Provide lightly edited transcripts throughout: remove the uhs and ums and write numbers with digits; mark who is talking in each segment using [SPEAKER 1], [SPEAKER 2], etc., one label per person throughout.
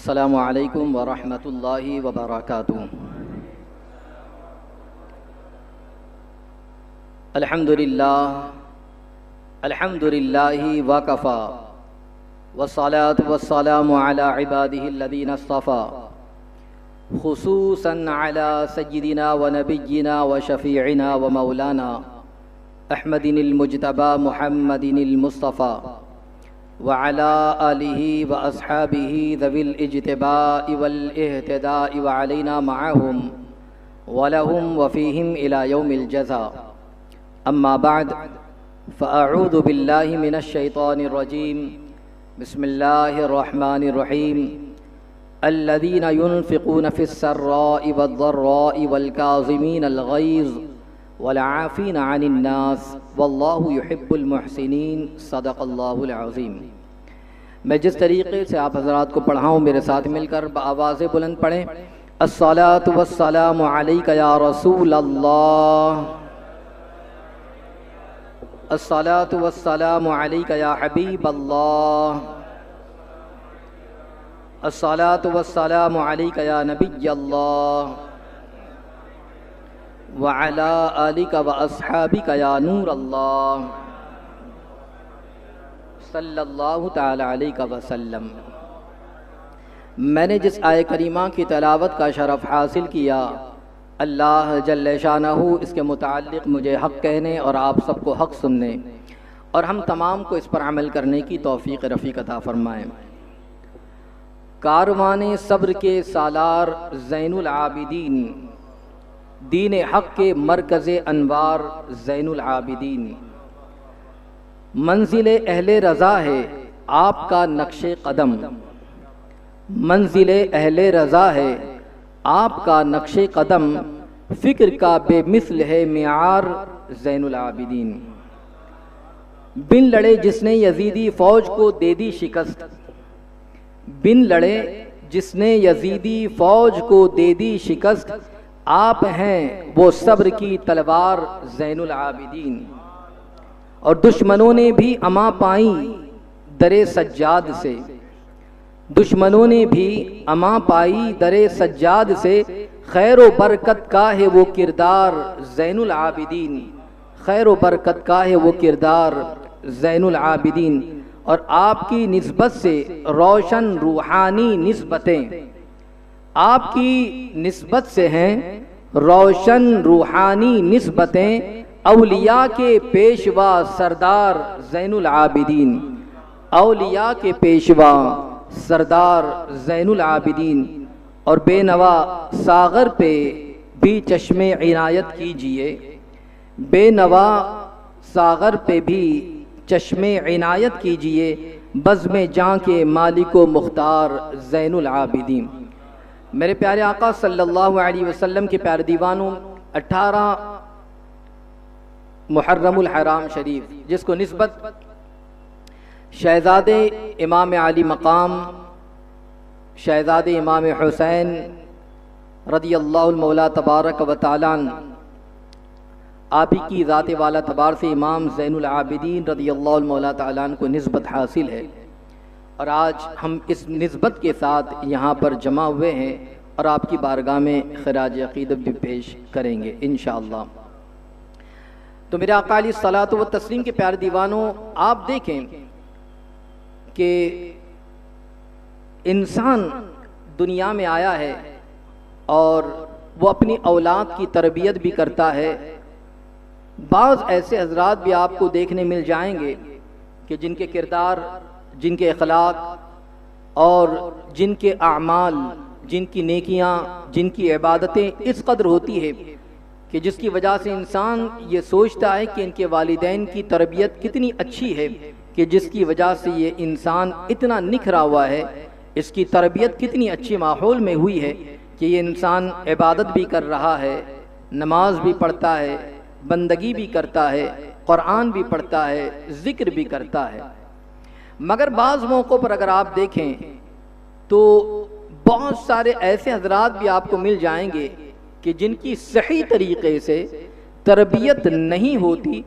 [SPEAKER 1] अस्सलामु अलैकुम व रहमतुल्लाहि व बरकातुहू। अल्हम्दुलिल्लाहि व कफ़ा वस्सलातु वस्सलामु अला इबादिहिल्लज़ीना इस्तफ़ा खुसूसन अला सय्यिदिना व नबिय्यिना व शफ़ीइना व मौलाना अहमदिनिल मुज्तबा मुहम्मदिनिल मुस्तफ़ा व अला आलिहि व अस्हाबिहि ज़विल इज्तिबाइ वल इह्तिदाइ व अलैना मअहुम व लहुम व फ़ीहिम इला यौमिल जज़ा। अम्मा बाद फ़अऊज़ु बिल्लाहि मिनश शैतानिर रजीम। बिस्मिल्लाहिर रहमानिर रहीम। अल्लज़ीना युनफ़िक़ूना फ़िस्सर्राइ वद्दर्राइ वल काज़िमीनल ग़ैज़ वल आफ़ीना अनिन नास वल्लाहु युहिब्बुल मुहसिनीन। सदक़ल्लाहुल अज़ीम। मैं जिस तरीक़े से आप हज़रात को पढ़ाऊँ, मेरे साथ मिलकर आवाज़ बुलंद पढ़ें। अस्सलातु वस्सलामु अलैका या रसूल अल्लाह, अस्सलातु वस्सलामु अलैका या हबीब अल्लाह, अस्सलातु वस्सलामु अलैका या नबी अल्लाह व अला आलिका व अस्हाबिका या नूर अल्लाह सल्लल्लाहु तआला अलैहि वसल्लम। मैंने जिस आय करीमा की तलावत का शरफ़ हासिल किया, अल्लाह जल्ल शानहू इसके मुताल्लिक़ मुझे हक़ कहने और आप सबको हक़ सुनने और हम तमाम को इस पर अमल करने की तौफ़ीक़ रफ़ीक़ अता फ़रमाएँ। कारवाने सब्र के सालार ज़ैनुल आबिदीन, दीन हक़ के मरकज़े अनवार ज़ैनुल आबिदीन। मंजिल अहले रज़ा है आपका नक्शे कदम, मंजिल अहले रज़ा है आपका नक्शे कदम, फ़िक्र का बेमिसल है मियार ज़ैनुल आबिदीन। बिन लड़े जिसने यजीदी फ़ौज को दे दी शिकस्त, बिन लड़े जिसने यजीदी फ़ौज को दे दी शिकस्त, आप हैं वो सब्र की तलवार ज़ैनुल आबिदीन। और दुश्मनों ने भी अमा पाई दरे सज्जाद से, दुश्मनों ने भी अमा पाई दरे सज्जाद से, खैर व बरकत का है वो किरदार ज़ैनुल आबिदीन, खैर व बरकत का है वो किरदार ज़ैनुल आबिदीन। और आपकी निस्बत से रोशन रूहानी निस्बतें, आपकी निस्बत से हैं रोशन रूहानी निस्बतें, औलिया के पेशवा सरदार ज़ैनुल आबिदीन, औलिया के पेशवा सरदार ज़ैनुल आबिदीन। और बेनवा सागर पे भी चश्मे इनायत कीजिए, बेनवा सागर पे भी चश्मे इनायत कीजिए, बज़्म जां के मालिको मुख्तार ज़ैनुल आबिदीन। मेरे प्यारे आका सल्लल्लाहु अलैहि वसल्लम के प्यारे दीवानों, 18 मुहर्रमुल हराम शरीफ, जिसको निस्बत शहज़ादे इमाम अली मकाम शहज़ादे इमाम हुसैन रदियल्लाहु मौला तबारक व तआला आप ही की ज़ात वाला तबार से इमाम ज़ैनुल आबिदीन रदियल्लाहु मौला तआला को निस्बत हासिल है। और आज हम इस निस्बत के साथ यहाँ पर जमा हुए हैं और आपकी बारगाह में खराज अक़ीदत भी पेश करेंगे इंशाअल्लाह। तो मेरे आका अलैहिस्सलातु व तस्लीम के प्यारे दीवानों, आप देखें कि इंसान दुनिया में आया है और वो अपनी औलाद की तरबियत भी करता है। बाज़ ऐसे हज़रात भी आपको देखने मिल जाएंगे कि जिनके किरदार, जिनके अखलाक और जिनके आमाल, जिनकी नेकियां, जिनकी इबादतें इस कदर होती है कि जिसकी वजह से इंसान ये सोचता है कि इनके वालिदैन की तरबियत कितनी अच्छी है, कि जिसकी वजह से ये इंसान इतना निखरा हुआ है, इसकी तरबियत कितनी अच्छी माहौल में हुई है कि ये इंसान इबादत भी कर रहा है, नमाज भी पढ़ता है, बंदगी भी करता है, कुरान भी पढ़ता है, ज़िक्र भी करता है। मगर बाज़ मौक़ों पर अगर आप देखें तो बहुत सारे ऐसे हज़रात भी आपको मिल जाएंगे कि जिनकी सही तरीक़े से तरबियत नहीं होती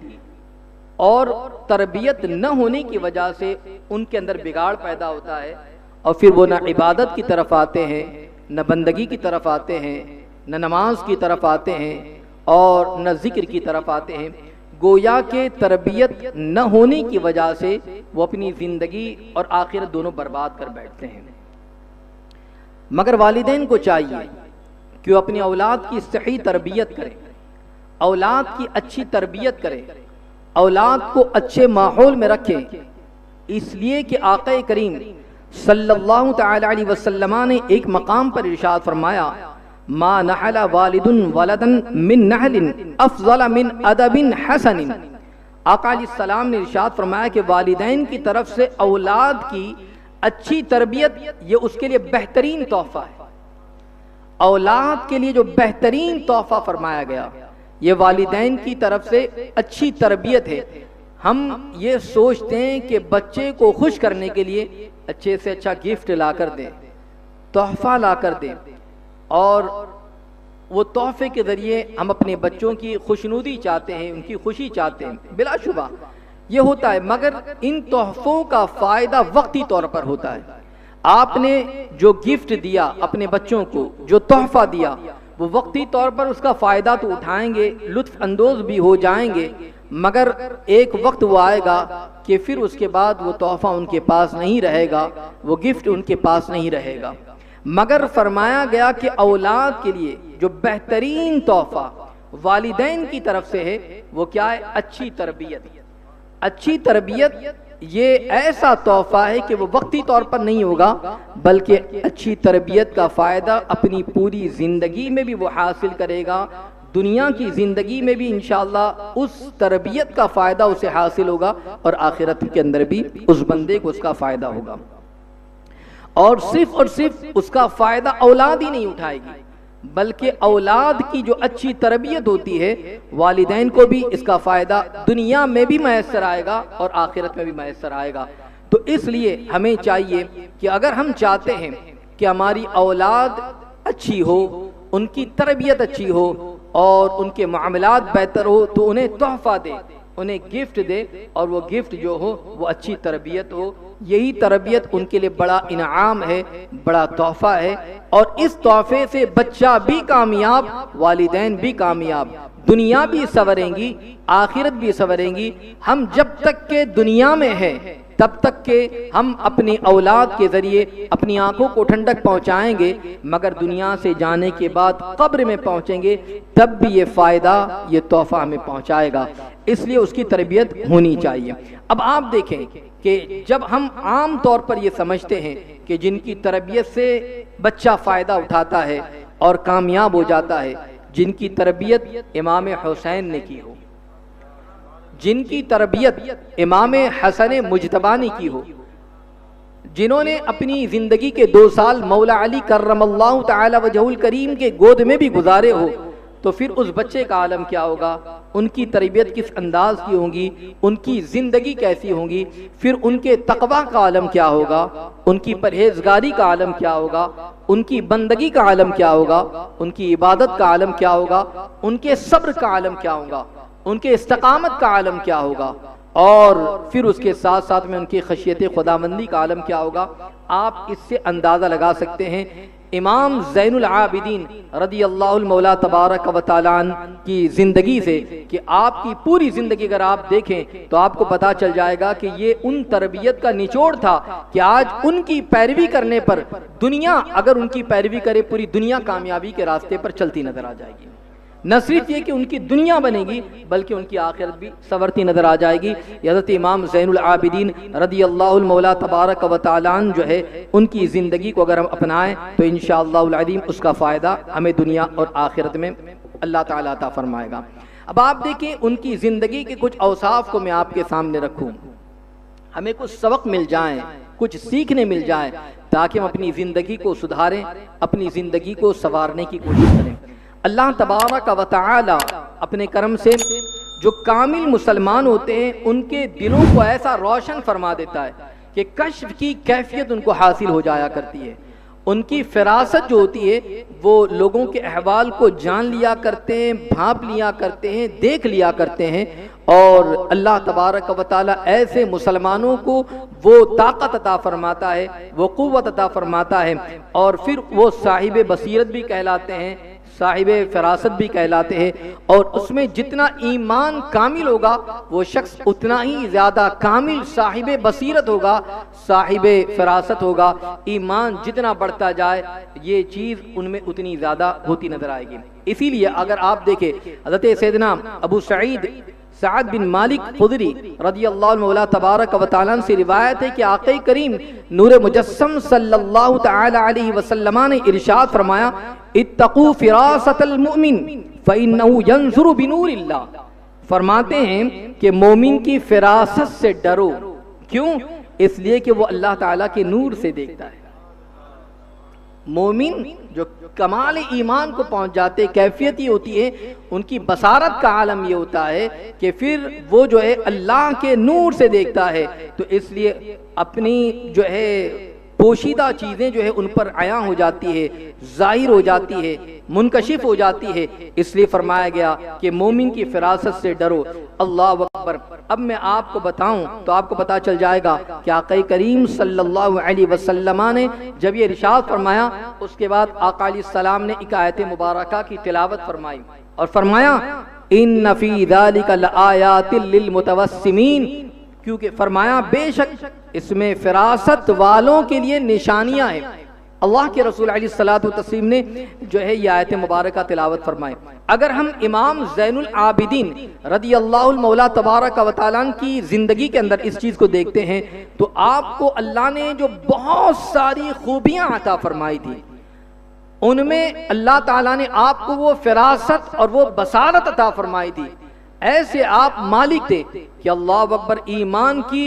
[SPEAKER 1] और तरबियत न होने की वजह से उनके अंदर बिगाड़ पैदा होता है और फिर वो न इबादत की तरफ आते हैं, न बंदगी की तरफ आते हैं, न नमाज की तरफ आते हैं और न ज़िक्र की तरफ आते हैं। गोया के तरबियत न होने की वजह से वो अपनी ज़िंदगी और आखिरत दोनों बर्बाद कर बैठते हैं। मगर वालिदैन को चाहिए कि वो अपनी औलाद की सही तरबियत करें, औलाद की अच्छी तरबियत करें, औलाद को अच्छे माहौल में रखें, इसलिए कि आक़ा करीम सल्लल्लाहु तआला अलैहि वसल्लम ने एक मकाम पर इरशाद फरमाया, मा नहला वालिदुन वलदन मिन नहलिन अफज़ल मिन अदबिन हसनिन। आक़ा अलैहिस्सलाम ने इरशाद फरमाया कि वालिदैन की तरफ से औलाद की अच्छी तरबियत ये उसके लिए बेहतरीन तोहफा है। औलाद के लिए जो बेहतरीन तोहफा फरमाया गया ये वालिदैन की तरफ से अच्छी तरबियत है। हम ये सोचते हैं कि बच्चे को खुश करने के लिए अच्छे से अच्छा गिफ्ट ला कर दें, तोहफा ला कर दें, और वो तोहफे के ज़रिए हम अपने बच्चों की खुशनुदी चाहते हैं, उनकी खुशी चाहते हैं। बिलाशुबा ये होता है, मगर इन तोहफ़ों का फ़ायदा वक्ती तौर पर होता है। आपने जो गिफ्ट दिया अपने बच्चों को, जो तोहफ़ा दिया, वो वक्ती तौर पर उसका फ़ायदा तो उठाएंगे, लुत्फ़ अंदोज़ भी हो जाएंगे, मगर एक वक्त वो आएगा कि फिर उसके बाद वो तोहफ़ा उनके पास नहीं रहेगा, वो गिफ्ट उनके पास नहीं रहेगा। मगर फरमाया गया कि औलाद के लिए जो बेहतरीन तोहफ़ा वालिदैन की तरफ से है वो क्या है? अच्छी तरबियत। अच्छी तरबियत ये ऐसा तोहफ़ा है कि वो वक्ती तौर पर नहीं होगा, बल्कि अच्छी तरबियत का फ़ायदा अपनी पूरी ज़िंदगी में भी वो हासिल करेगा। दुनिया की ज़िंदगी में भी इंशाअल्लाह उस तरबियत का फ़ायदा उसे हासिल होगा और आखिरत के अंदर भी उस बंदे को उसका फ़ायदा होगा। और सिर्फ उसका फ़ायदा औलाद ही नहीं उठाएगी, बल्कि औलाद की जो अच्छी तरबियत होती है वालिदैन को भी इसका फ़ायदा दुनिया में भी मैसर आएगा और आखिरत में भी मैसर आएगा। तो इसलिए हमें चाहिए कि अगर हम चाहते हैं कि हमारी औलाद अच्छी हो, उनकी तरबियत अच्छी हो और उनके मामलात बेहतर हो, तो उन्हें तोहफ़ा दे, उन्हें गिफ्ट दे, और वो गिफ्ट जो हो वो अच्छी तरबियत हो। यही तरबियत उनके लिए बड़ा इनाम है, बड़ा तोहफ़ा है, और इस तोहफे से बच्चा भी कामयाब, वालिदैन भी कामयाब, दुनिया भी संवरेंगी, आखिरत भी संवरेंगी। हम जब तक के दुनिया में हैं तब तक के हम अपनी औलाद के ज़रिए अपनी आंखों को ठंडक पहुंचाएंगे, मगर दुनिया से जाने के बाद कब्र में पहुंचेंगे तब भी ये फ़ायदा, ये तोहफ़ा हमें पहुंचाएगा। इसलिए उसकी तरबियत होनी चाहिए। अब आप देखें कि जब हम आम तौर पर ये समझते हैं कि जिनकी तरबियत से बच्चा फ़ायदा उठाता है और कामयाब हो जाता है, जिनकी तरबियत इमाम हुसैन ने की हो, जिनकी तरबियत इमाम हसन मुजतबा ने की हो, जिन्होंने अपनी ज़िंदगी के 2 साल मौला अली कर्रमल्लाहु तआला वजहुल करीम के गोद में भी गुजारे हो, तो फिर उस बच्चे का आलम क्या होगा? उनकी तरबियत किस अंदाज की होगी, उनकी ज़िंदगी कैसी होगी, फिर उनके तकवा का आलम क्या होगा, उनकी परहेजगारी का आलम क्या होगा, उनकी बंदगी का आलम क्या होगा, उनकी इबादत का आलम क्या होगा, उनके सब्र का आलम क्या होगा, उनके इस्तकामत का आलम क्या होगा, और फिर उसके साथ साथ में उनकी खशियत खुदाबंदी का आलम क्या होगा। आप इससे अंदाज़ा लगा सकते हैं इमाम ज़ैनुल आबिदीन रदियल्लाहुल मौला तबारक व तआला की ज़िंदगी से कि आपकी पूरी ज़िंदगी अगर आप देखें तो आपको पता चल जाएगा कि ये उन तरबियत का निचोड़ था कि आज उनकी पैरवी करने पर दुनिया, अगर उनकी पैरवी करे, पूरी दुनिया कामयाबी के रास्ते पर चलती नजर आ जाएगी। न सिर्फ ये कि उनकी दुनिया बनेगी, बल्कि उनकी आखिरत भी संवरती नजर आ जाएगी। हज़रत इमाम ज़ैनुल आबिदीन रदियल्लाहुल मौला तबारक व तआला जो है, उनकी ज़िंदगी को अगर हम अपनाएं तो इंशाअल्लाहुल अज़ीम उसका फ़ायदा हमें दुनिया और आखिरत में अल्लाह ताला अता फरमाएगा। अब आप देखें, उनकी ज़िंदगी के कुछ औसाफ को मैं आपके सामने रखूँ, हमें कुछ सबक मिल जाएँ, कुछ सीखने मिल जाए, ताकि हम अपनी ज़िंदगी को सुधारें, अपनी ज़िंदगी को संवारने की कोशिश करें। अल्लाह तबारक व तआला अपने करम से जो कामिल मुसलमान होते हैं उनके दिलों को ऐसा रोशन फरमा देता है कि कश्फ की कैफियत उनको हासिल हो जाया करती है। उनकी फिरासत जो होती है वो लोगों के अहवाल को जान लिया करते हैं, भांप लिया करते हैं, देख लिया करते हैं, और अल्लाह तबारक व तआला ऐसे मुसलमानों को वो ताकत अता फरमाता है, वो कुव्वत अता फरमाता है, और फिर वो साहिब बसीरत भी कहलाते हैं, साहिब फरासत भी कहलाते हैं। और उसमें जितना ईमान कामिल होगा वो शख्स उतना ही ज़्यादा कामिल साहिब बसीरत होगा, साहिब फरासत होगा। ईमान जितना बढ़ता जाए ये चीज़ उनमें उतनी ज़्यादा होती नजर आएगी। इसीलिए अगर आप देखें हज़रत सैयदना अबू सईद साद बिन मालिक खुदरी रज़ियल्लाहु मौला तबारक व तआला से रिवायत है कि आक़ा करीम नूर मुजस्सम सल्लल्लाहु तआला अलैहि वसल्लम ने इरशाद फरमाया, इत्तक़ू फ़िरासतल मुमिन फ़इन्नहु यंज़ुरु बिनूरिल्लाह। फरमाते हैं कि मोमिन की फिरासत से डरो। क्यों? इसलिए कि वो अल्लाह ताला के नूर से देखता है। मोमिन जो कमाल ईमान को पहुंच जाते, कैफियत ये होती है, उनकी बसारत का आलम ये होता है कि फिर वो जो है अल्लाह के नूर से देखता है। तो इसलिए अपनी जो है पोशीदा चीज़ें जो है उन पर आया हो जाती है, जाहिर हो जाती है, मुनकशिफ हो जाती है। इसलिए फरमाया गया कि मोमिन की फिरासत से डरो। अल्लाह अकबर। अब मैं आपको बताऊं तो आपको पता चल जाएगा कि आक़ा करीम सल्लल्लाहु अलैहि वसल्लम ने जब ये इरशाद फरमाया, उसके बाद आक़ा अलैहिस्सलाम ने एक आयत मुबारका की तिलावत फरमाई और फरमाया, इन्न फी ज़ालिका लआयातिल लिल मुतवस्सिमीन। क्योंकि फरमाया बेशक इसमें फिरासत वालों के लिए निशानियां हैं। अल्लाह के रसूल अलैहिस्सलातु तस्लीम ने जो है ये आयत मुबारका तिलावत फरमाए। अगर हम इमाम ज़ैनुल आबिदीन रज़ियल्लाहु मौला तबारक व तआला की ज़िंदगी के अंदर इस चीज़ को देखते हैं तो आपको अल्लाह ने जो बहुत सारी खूबियाँ अता फरमाई थी, उनमें अल्लाह ताला ने आपको वो फिरासत और वो बसारत अता फरमाई थी। ऐसे आप मालिक थे कि अल्लाह अकबर ईमान के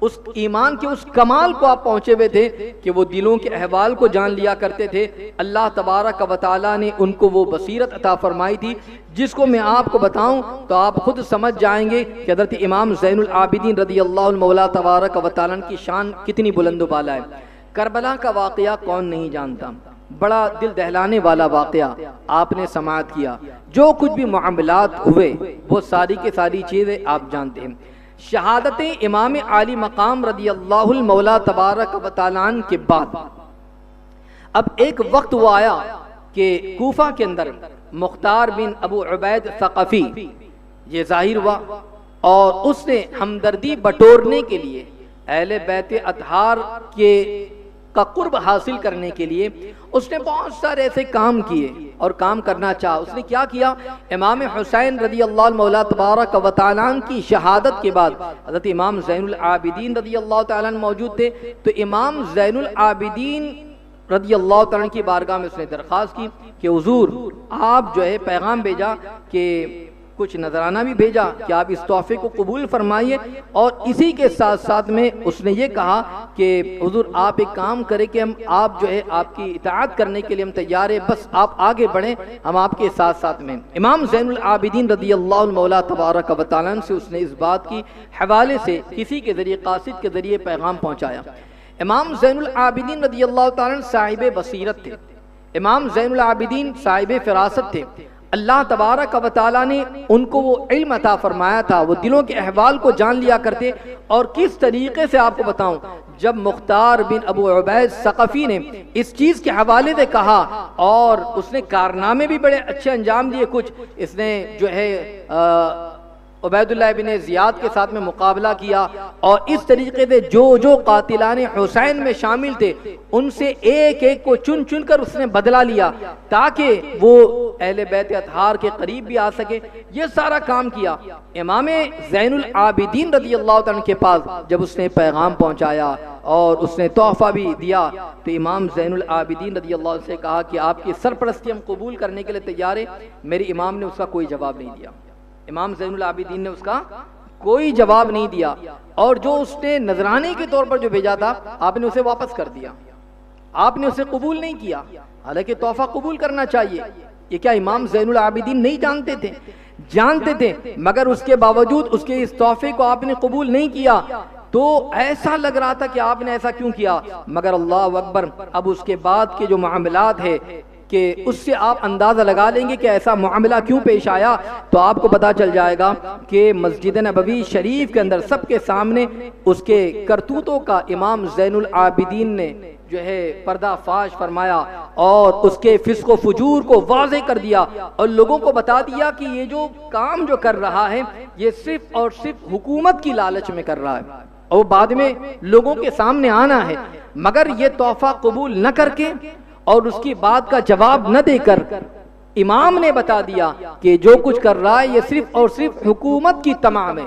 [SPEAKER 1] उस कमाल को आप पहुंचे हुए थे कि वो दिलों के अहवाल को जान लिया करते थे। अल्लाह तबारक व तआला ने उनको वो बसीरत अता फरमाई थी, जिसको मैं आपको बताऊं तो आप खुद समझ जाएंगे कि हज़रत इमाम ज़ैनुल आबिदीन रज़ियल्लाहु मौला तबारक व तआला की शान कितनी बुलंद बाला है। करबला का वाक़या कौन नहीं जानता, बड़ा दिल दहलाने वाला वाक़या आपने समाअत किया। जो कुछ भी मामलात हुए वो सारी के सारी चीज़ें आप जानते हैं। शहादत इमाम आली मकाम रज़ियल्लाहु मौला तबारक व तआला के बाद अब एक वक्त वो आया कि कूफा के अंदर मुख्तार बिन अबू उबैद सक़फ़ी ये ज़ाहिर हुआ और उसने हमदर्दी बटोरने के लिए अहले बैत अतहार के का कुर्ब हासिल करने के लिए उसने बहुत सारे ऐसे काम किए और काम करना चाहा। उसने क्या किया, इमाम हुसैन रज़ियल्लाहु मौला तबारक व तआला की शहादत के बाद हज़रत इमाम ज़ैनुल आबिदीन रज़ियल्लाहु तआला मौजूद थे, तो इमाम ज़ैनुल आबिदीन रज़ियल्लाहु तआला की बारगाह में उसने दरख्वास्त की कि हुजूर आप जो है पैगाम भेजा कि कुछ नजराना भी भेजा कि आप इस तोहफे को कबूल फरमाइए, और इसी के साथ साथ में उसने ये कहा कि हुजूर आप एक काम करें कि हम आप जो है आपकी इताअत करने के लिए हम तैयार है, बस आप आगे बढ़ें, हम आपके साथ साथ में। इमाम ज़ैनुल आबिदीन रज़ियल्लाहु मौला तबारक व तआला से उसने इस बात की हवाले से किसी के जरिए कासिद के जरिए पैगाम पहुँचाया। इमाम ज़ैनुल आबिदीन रज़ियल्लाहु तआला साहिब बसीरत थे, इमाम ज़ैनुल आबिदीन साहिब फिरासत थे। अल्लाह तबारक व तआला ने उनको वो इल्म अता फरमाया था, वो दिलों के अहवाल को जान लिया करते। और किस तरीके से आपको बताऊं, जब मुख्तार बिन अबू उबैद सक़फ़ी ने इस चीज़ के हवाले से कहा और उसने कारनामे भी बड़े अच्छे अंजाम दिए। कुछ इसने जो है उबैदुल्लाह बिन ज़ियाद के साथ में मुकाबला किया और इस तरीके से जो जो कातिलाने हुसैन में शामिल थे उनसे एक एक को चुन चुन कर उसने बदला लिया ताकि वो अहले बैत अतहार के करीब भी आ सके। ये सारा काम किया। इमाम ज़ैनुल आबिदीन रज़ियल्लाहु तआला के पास जब उसने पैगाम पहुंचाया और उसने तोहफा भी दिया तो इमाम ज़ैनुल आबिदीन रज़ियल्लाहु से कहा कि आपकी सरपरस्ती हम कबूल करने के लिए तैयार है। मेरे इमाम ने उसका कोई जवाब नहीं दिया। इमाम ज़ैनुल आबिदीन ने उसका कोई जवाब नहीं दिया और जो उसने नजराने के तौर पर जो भेजा था आपने उसे वापस कर दिया, आपने उसे कबूल नहीं किया। हालांकि तोहफा कबूल करना चाहिए। ये क्या इमाम ज़ैनुल आबिदीन नहीं जानते थे? जानते थे, मगर उसके बावजूद उसके इस तोहफे को आपने कबूल नहीं किया। तो ऐसा लग रहा था कि आपने ऐसा क्यों किया, मगर अल्लाह अकबर। अब उसके बाद के जो मामलात है कि उससे आप अंदाज़ा लगा लेंगे कि ऐसा मामला क्यों पेश आया, तो आपको पता चल जाएगा कि मस्जिद नबवी शरीफ के अंदर सबके सामने उसके करतूतों का इमाम ज़ैनुल आबिदीन ने जो है पर्दाफाश फरमाया और उसके फिस्को फुजूर को वाज़े कर दिया और लोगों को बता दिया कि ये जो काम जो कर रहा है ये सिर्फ और सिर्फ हुकूमत की लालच में कर रहा है और बाद में लोगों के सामने आना है, मगर ये तोहफा कबूल न करके और उसकी बात का जवाब न देकर इमाम ने बता दिया कि जो कुछ कर रहा है ये सिर्फ और सिर्फ हुकूमत की तमा में,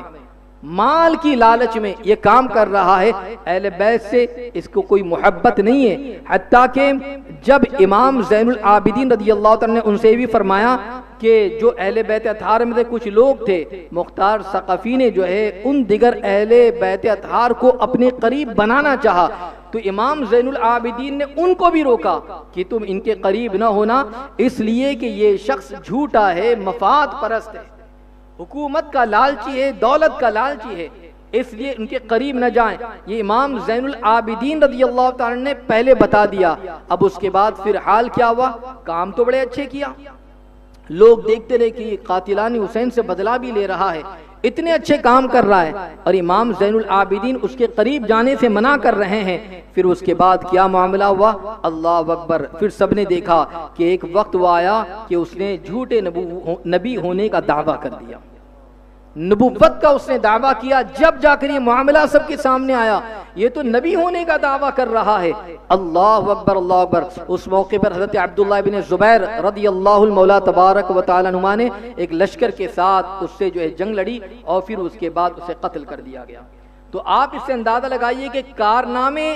[SPEAKER 1] माल की लालच में ये काम कर रहा है। अहले बैत से इसको कोई मोहब्बत नहीं है। हत्ता कि जब इमाम ज़ैनुल आबिदीन रज़ियल्लाहु तआला ने उनसे भी फरमाया कि जो अहले बैत अतहार में से कुछ लोग थे, मुख्तार सक़फ़ी ने जो है उन दिगर अहले बैत अतहार को अपने करीब बनाना चाहा, तो इमाम ज़ैनुल आबिदीन ने उनको भी रोका कि तुम इनके करीब ना होना, इसलिए कि ये शख्स झूठा है, मफाद परस्त है, हुकूमत का लालची है, दौलत का लालची है, इसलिए उनके करीब न जाएं। ये इमाम ज़ैनुल आबिदीन रज़ियल्लाहु तआला ने पहले बता दिया। अब उसके बाद फिर हाल क्या हुआ, काम तो बड़े अच्छे किया, लोग देखते रहे कि कातिलानी हुसैन से बदला भी ले रहा है, इतने अच्छे काम कर रहा है, और इमाम ज़ैनुल आबिदीन उसके करीब जाने से मना कर रहे हैं। फिर उसके बाद क्या मामला हुआ, अल्लाह अकबर, फिर सबने देखा कि एक वक्त वो आया कि उसने झूठे नबी होने का दावा कर दिया, नबुव्वत का उसने दावा किया। जब जाकर ये मामला सबके सामने आया, ये तो नबी होने का दावा कर रहा है, अल्लाह अकबर अल्लाह अकबर। उस मौके पर हज़रत अब्दुल्लाह इब्न ज़ुबैर रज़ियल्लाहु मौला तबारक व तआला नुमा ने एक लश्कर के साथ उससे जो है जंग लड़ी और फिर उसके बाद उसे कत्ल कर दिया गया। तो आप इससे अंदाजा लगाइए कि कारनामे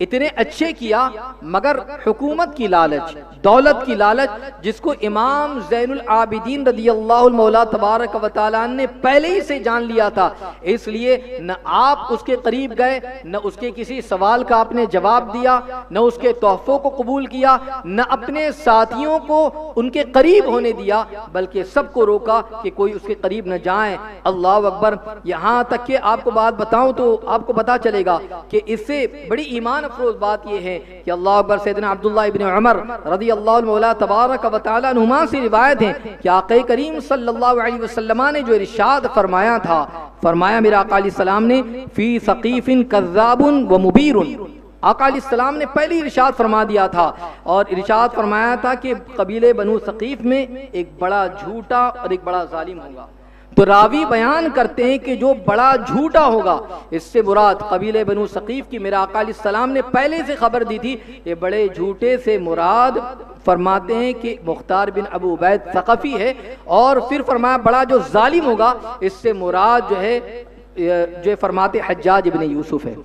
[SPEAKER 1] इतने अच्छे किया, मगर हुकूमत की लालच, दौलत की लालच, जिसको इमाम ज़ैनुल आबिदीन रज़ियल्लाहु मौला तबारक व तआला ने पहले ही से जान लिया था, इसलिए न आप उसके करीब गए, न उसके किसी सवाल का आपने जवाब दिया, न उसके तोहफों को कबूल किया, न अपने साथियों को उनके करीब होने दिया, बल्कि सबको रोका कि कोई उसके करीब न जाए। अल्लाह अकबर। यहाँ तक कि आपको बात बताऊं तो आपको पता चलेगा कि इससे बड़ी ईमान अफरोज बात यह है कि अल्लाह अकबर सैयदना अब्दुल्लाह इब्न उमर रज़ियल्लाहु मौला तबारक व तआला अन्हुमा से रिवायत है कि आक़ा करीम सल्लल्लाहु अलैहि वसल्लम ने जो इरशाद फरमाया था, फरमाया मेरे आक़ा अलैहिस्सलाम ने फी सक़ीफ़िन कज़्ज़ाबुन व मुबीरुन, आक़ा अलैहिस्सलाम ने पहले इरशाद फरमा दिया था और इरशाद फरमाया था कि कबीले बनु सक़ीफ़ में एक बड़ा झूठा और एक बड़ा जालिम होगा। तो रावी बयान करते हैं कि जो बड़ा झूठा होगा, इससे मुराद कबीले बनु सक़ीफ़ की मेरे आक़ा अलैहिस्सलाम ने पहले से खबर दी थी। ये बड़े झूठे से मुराद फरमाते हैं कि मुख्तार बिन अबू उबैद सक़फ़ी है, और फिर फरमाया बड़ा जो जालिम होगा, इससे मुराद जो है जो फरमाते हज्जाज इब्न यूसुफ है।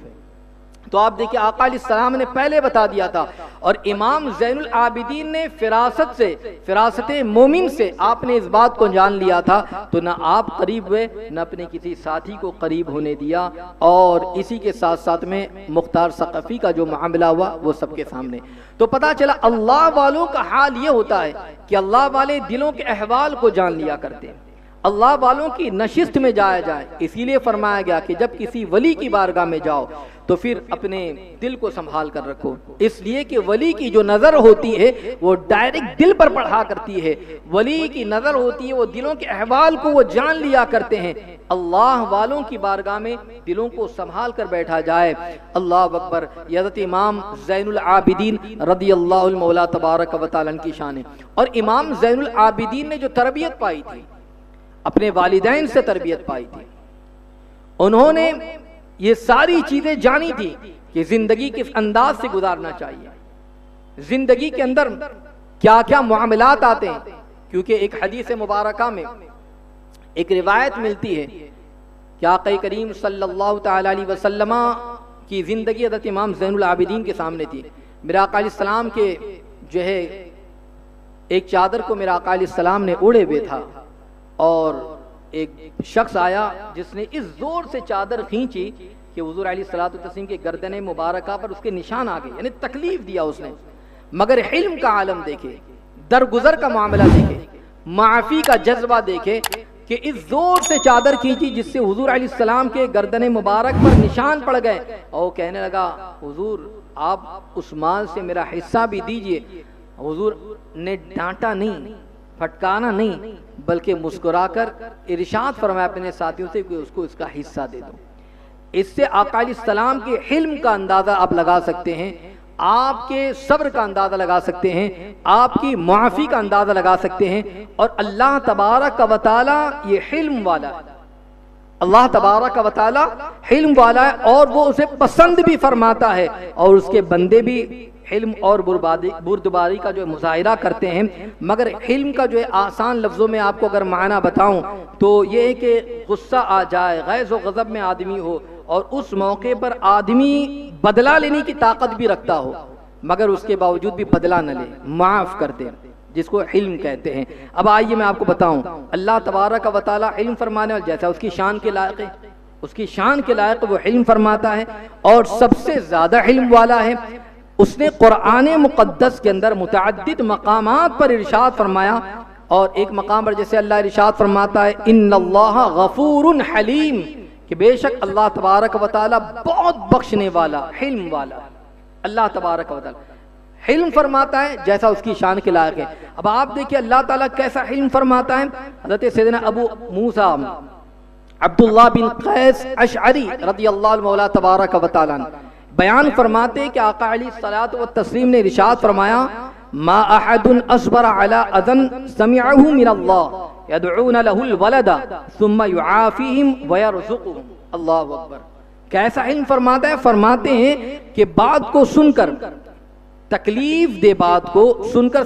[SPEAKER 1] तो आप देखिए आक़ा अलैहिस्सलाम ने पहले बता दिया था, और इमाम ज़ैनुल आबिदीन ने फिरासत से, फिरासत मोमिन से आपने इस बात को जान लिया था, तो ना आप करीब हुए, न अपने किसी साथी को करीब होने दिया, और इसी के साथ साथ में मुख्तार सक़फ़ी का जो मामला हुआ वो सबके सामने। तो पता चला अल्लाह वालों का हाल ये होता है कि अल्लाह वाले दिलों के अहवाल को जान लिया करते हैं, अल्लाह वालों की नशिस्त में जाया जाए। इसीलिए फरमाया गया कि जब किसी वली की बारगाह में जाओ तो फिर अपने दिल को संभाल कर रखो, इसलिए कि वली की जो नज़र होती है वो डायरेक्ट दिल पर पढ़ा करती है। वली की नज़र होती है, वो दिलों के अहवाल को वो जान लिया करते हैं। अल्लाह वालों की बारगाह में दिलों को संभाल कर बैठा जाए। अल्लाह अकबर। हज़रत इमाम ज़ैनुल आबिदीन रज़ियल्लाहु मौला तबारक व तआला की शान है। और इमाम ज़ैनुल आबिदीन ने जो तरबियत पाई थी, अपने वालिदैन से तरबियत पाई थी, उन्होंने ये सारी चीजें जानी थी कि जिंदगी किस अंदाज से गुजारना चाहिए, जिंदगी के अंदर क्या क्या मामलात आते हैं। क्योंकि एक हदीस मुबारका में एक रिवायत मिलती है कि आक़ा करीम सल्लल्लाहु तआला अलैहि वसल्लम की जिंदगी हज़रत इमाम ज़ैनुल आबिदीन के सामने थी। मेरे आक़ा अलैहिस्सलाम के जो है एक चादर को मेरे आक़ा अलैहिस्सलाम ने ओढ़े हुए था, और एक शख्स आया जिसने इस जोर से चादर खींची कि हुज़ूर अलैहिस्सलातु तस्लीम के गर्दन मुबारका पर उसके निशान आ गए, यानी तकलीफ दिया उसने। मगर इल्म का आलम देखे, दरगुजर का मामला देखे, माफ़ी का जज्बा देखे कि इस जोर से चादर खींची जिससे हुज़ूर अलैहिस्सलाम के गर्दन मुबारक पर निशान पड़ गए। और कहने लगा, हुज़ूर आप उस माल से मेरा हिस्सा भी दीजिए। हुजूर ने डांटा नहीं, फटकाना नहीं, बल्कि मुस्कुराकर इरशाद फरमाया अपने साथियों से कि उसको इसका हिस्सा दे दो। इससे आका अलैहिस्सलाम के हिल्म का अंदाज़ा आप लगा सकते हैं, आपके सब्र का अंदाज़ा लगा सकते हैं, आपकी मुआफ़ी का अंदाज़ा लगा सकते हैं। और अल्लाह तबारक व तआला ये हिल्म वाला है, अल्लाह तबारक व तआला हिल्म वाला है और वो उसे पसंद भी फरमाता है। और उसके बंदे भी हिल्म और बुर्दबारी का जो मुजाहिरा करते हैं। मगर हिल्म का जो है आसान लफ्ज़ों में आपको अगर माना बताऊं तो ये है कि गुस्सा आ जाए, गैज़ व गज़ब में आदमी हो और उस मौके पर आदमी बदला लेने की ताकत भी रखता हो, मगर उसके बावजूद भी बदला न ले, माफ़ कर दे, जिसको हिल्म कहते हैं। अब आइए मैं आपको बताऊं, अल्लाह तबारक व तआला हिल्म फरमाने वाला, जैसा उसकी शान के लायक है, उसकी शान के लायक वो हिल्म फरमाता है और सबसे ज़्यादा हिल्म वाला है। उसने कुरान मुक़द्दस के अंदर मुतअद्दिद मकामात पर इरशाद फरमाया और एक मकाम पर जैसे अल्लाह इरशाद फरमाता है इन्नल्लाह गफूरुन हलीम, कि बेशक अल्लाह तबारक व तआला बहुत बख्शने वाला, हिल्म वाला। अल्लाह तबारक व तआला हिल्म फरमाता है जैसा उसकी शान के लायक है। अब आप देखिए अल्लाह ताला कैसा हिल्म फरमाता है। हज़रत सैयदना अबू मूसा अब्दुल्लाह बिन कैस अशअरी रज़ियल्लाहु मौला तबारक व तआला बयान फरमाते कि आका अलैहिस्सलातु व तस्लीम ने इरशाद फरमाया मा अहदुन अस्बर अला अज़न समिअहु मिनल्लाह यदऊन लहुल वलदा सुम्मा युआफीहिम व यरज़ुकुहुम। अल्लाहु अकबर। कैसा हिल्म फरमाता है, फरमाते हैं कि बात को सुनकर, तकलीफ दे बात को सुनकर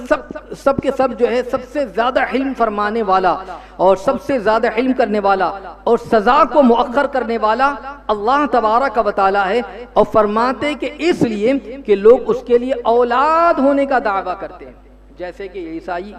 [SPEAKER 1] सब के सब जो है सबसे ज्यादा हिल्म फरमाने वाला और सबसे ज्यादा हिल्म करने वाला और सजा को मुअख्खर करने वाला अल्लाह तबारक व तआला है। और फरमाते कि इसलिए कि लोग उसके लिए औलाद होने का दावा करते हैं, जैसे कि ईसाई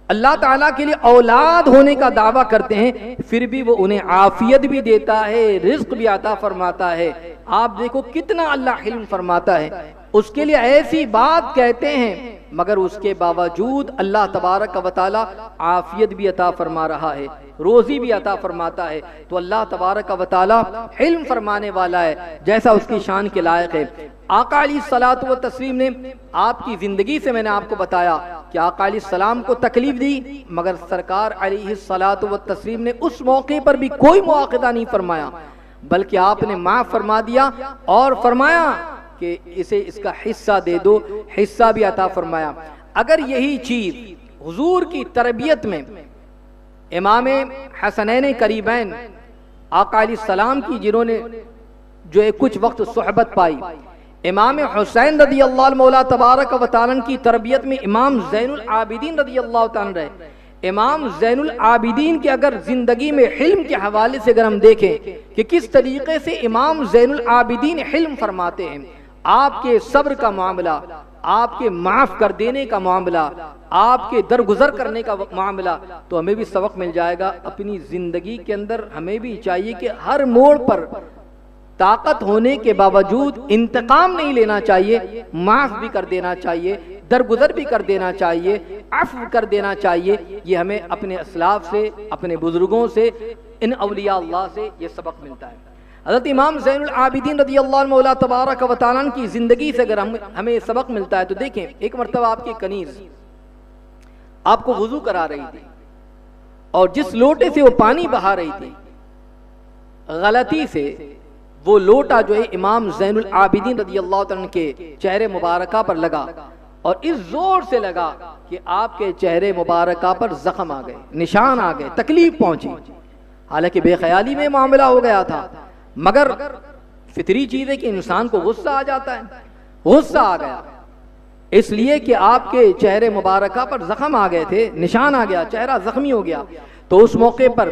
[SPEAKER 1] अल्लाह ताला के लिए औलाद होने का दावा करते हैं, फिर भी वो उन्हें आफियत भी देता है, रिज्क भी अता फरमाता है। आप देखो कितना अल्लाह हिल्म फरमाता है, उसके लिए ऐसी बात कहते हैं मगर उसके बावजूद अल्लाह तबारक व तआला आफियत भी अता फरमा रहा है, रोजी भी अता फरमाता है। तो अल्लाह तबारक व तआला हिल्म फरमाने वाला है जैसा उसकी शान के लायक है। आका अलैहिस्सलातु व तस्लीम ने आपकी जिंदगी से मैंने आपको बताया कि आका अलैहिस्सलाम को तकलीफ दी, मगर सरकार अलैहिस्सलातु व तस्लीम ने उस मौके पर भी कोई मुआखिदा नहीं फरमाया, बल्कि आपने माफ फरमा दिया और फरमाया कि इसे इसका हिस्सा दे दो, हिस्सा भी अता फरमाया। अगर यही चीज हुजूर की तरबियत में इमाम हसनैन करीबैन आका अलैहिस्सलाम की, जिन्होंने जो है कुछ वक्त सोहबत पाई, इमाम हुसैन रज़ियल्लाहु मौला तबारक व तआला की तरबियत में इमाम ज़ैनुल आबिदीन रज़ियल्लाहु तआला रहे। इमाम ज़ैनुल आबिदीन के अगर जिंदगी में हिल्म के हवाले से अगर हम देखें कि किस तरीके से इमाम ज़ैनुल आबिदीन हिल्म फरमाते हैं, आपके सब्र का मामला, आपके माफ कर देने का मामला, आपके दरगुजर करने का मामला, तो हमें भी सबक मिल जाएगा अपनी जिंदगी के अंदर। हमें भी चाहिए कि हर मोड़ पर ताकत होने के बावजूद इंतकाम नहीं लेना चाहिए, माफ भी कर देना चाहिए, दरगुजर भी कर देना चाहिए, अफ़्व कर देना चाहिए। ये हमें अपने असलाफ से, अपने बुजुर्गों से, इन औलिया अल्लाह से ये सबक मिलता है। हज़रत इमाम ज़ैनुल आबिदीन रज़ियल्लाहु मौला तबारक व तआला की जिंदगी से अगर हमें सबक मिलता है तो देखें, एक मरतबा आपकी कनीज आपको वुजू करा रही थी और जिस लोटे से वो पानी बहा रही थी, गलती से वो लोटा जो है इमाम ज़ैनुल आबिदीन रज़ियल्लाहु तआला के चेहरे मुबारका पर लगा और इस जोर से लगा कि आपके चेहरे मुबारका पर जख्म आ गए, निशान आ गए, तकलीफ पहुंची। हालांकि बेख्याली में मामला हो गया था, मगर फितरी चीज है कि इंसान को गुस्सा आ जाता है। गुस्सा आ गया इसलिए कि आपके चेहरे मुबारका पर जख्म आ गए थे, निशान आ गया, चेहरा जख्मी हो गया। तो उस मौके पर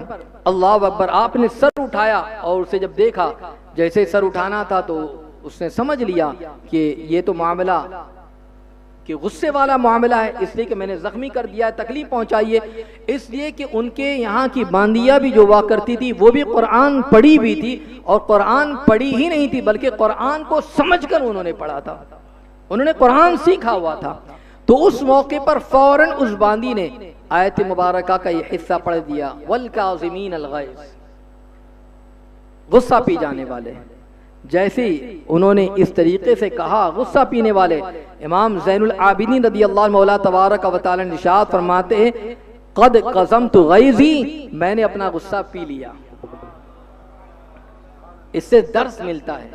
[SPEAKER 1] अल्लाह अकबर, आपने सर उठाया और उसे जब देखा, जैसे सर उठाना था तो उसने समझ लिया कि ये तो मामला कि गुस्से वाला मामला है, इसलिए कि मैंने जख्मी कर दिया, तकलीफ पहुंचाई है। इसलिए कि उनके यहाँ की बांदिया भी जो हुआ करती थी वो भी कुरान पढ़ी भी थी, और कुरान पढ़ी ही नहीं थी बल्कि कुरान को समझकर उन्होंने पढ़ा था, उन्होंने कुरान सीखा हुआ था। तो उस मौके पर फौरन उस बांदी ने आयत मुबारका का ये हिस्सा पढ़ दिया, वल काज़िमीन अल गैज़, गुस्सा पी जाने वाले, जैसे उन्होंने इस तरीके से कहा, गुस्सा पीने वाले, इमाम ज़ैनुल आबिदीन रदियल्लाहु मौला तबारक व तआला इरशाद फरमाते हैं, क़द क़ज़मतु ग़ैज़ी, मैंने अपना गुस्सा पी लिया। इससे दर्स मिलता है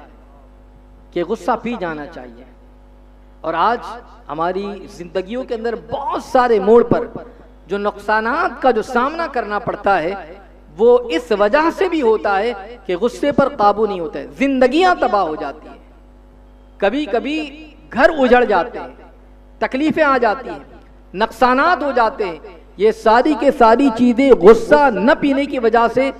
[SPEAKER 1] कि गुस्सा पी जाना चाहिए। और आज हमारी जिंदगियों के अंदर बहुत सारे मोड़ पर जो नुकसानात का जो सामना करना पड़ता है वो इस वजह से भी होता है कि गुस्से पर काबू नहीं होता है। जिंदगियां तबाह हो जाती हैं, कभी कभी घर उजड़ जाते हैं, तकलीफें आ जाती हैं, नुकसानात हो जाते हैं। ये सारी के सारी चीजें गुस्सा न पीने की वजह से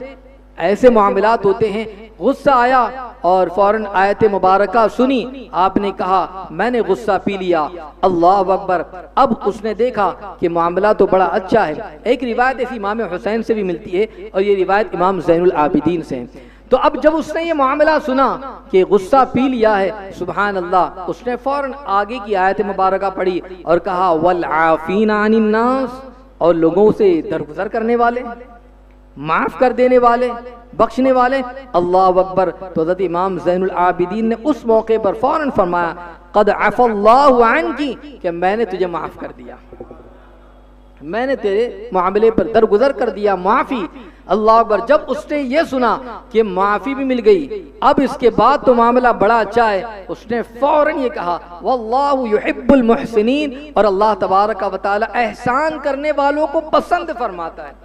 [SPEAKER 1] ऐसे मामलात होते हैं। गुस्सा आया और फौरन आयत मुबारका सुनी, आपने कहा मैंने गुस्सा पी लिया, अल्लाह अकबर। अब उसने देखा कि मामला तो बड़ा अच्छा है। एक रिवायत ऐसी इमाम हुसैन से भी मिलती है और ये रिवायत इमाम ज़ैनुल आबिदीन से है। तो अब जब उसने ये मामला सुना कि गुस्सा पी लिया है, सुभान अल्लाह, उसने फौरन आगे की आयत मुबारका पढ़ी और कहा वल आफीना अनिन नास, और लोगों से दरगुजर करने वाले, माफ कर देने वाले, बख्शने वाले, अल्लाह अकबर। तो हज़रत इमाम ज़ैनुल आबिदीन ने उस मौके पर फौरन फरमाया, क़द अफ़ल्लाहु अन्की, कि मैंने तुझे माफ कर दिया, मैंने तेरे मामले पर दरगुजर कर दिया, माफी। अल्लाह अकबर। जब उसने ये सुना कि माफी भी मिल गई, अब इसके बाद तो मामला बड़ा अच्छा है, उसने फौरन ये कहा वल्लाहु युहिब्बुल मुहसिनीन, और अल्लाह तबारक व तआला एहसान करने वालों को पसंद फरमाता है।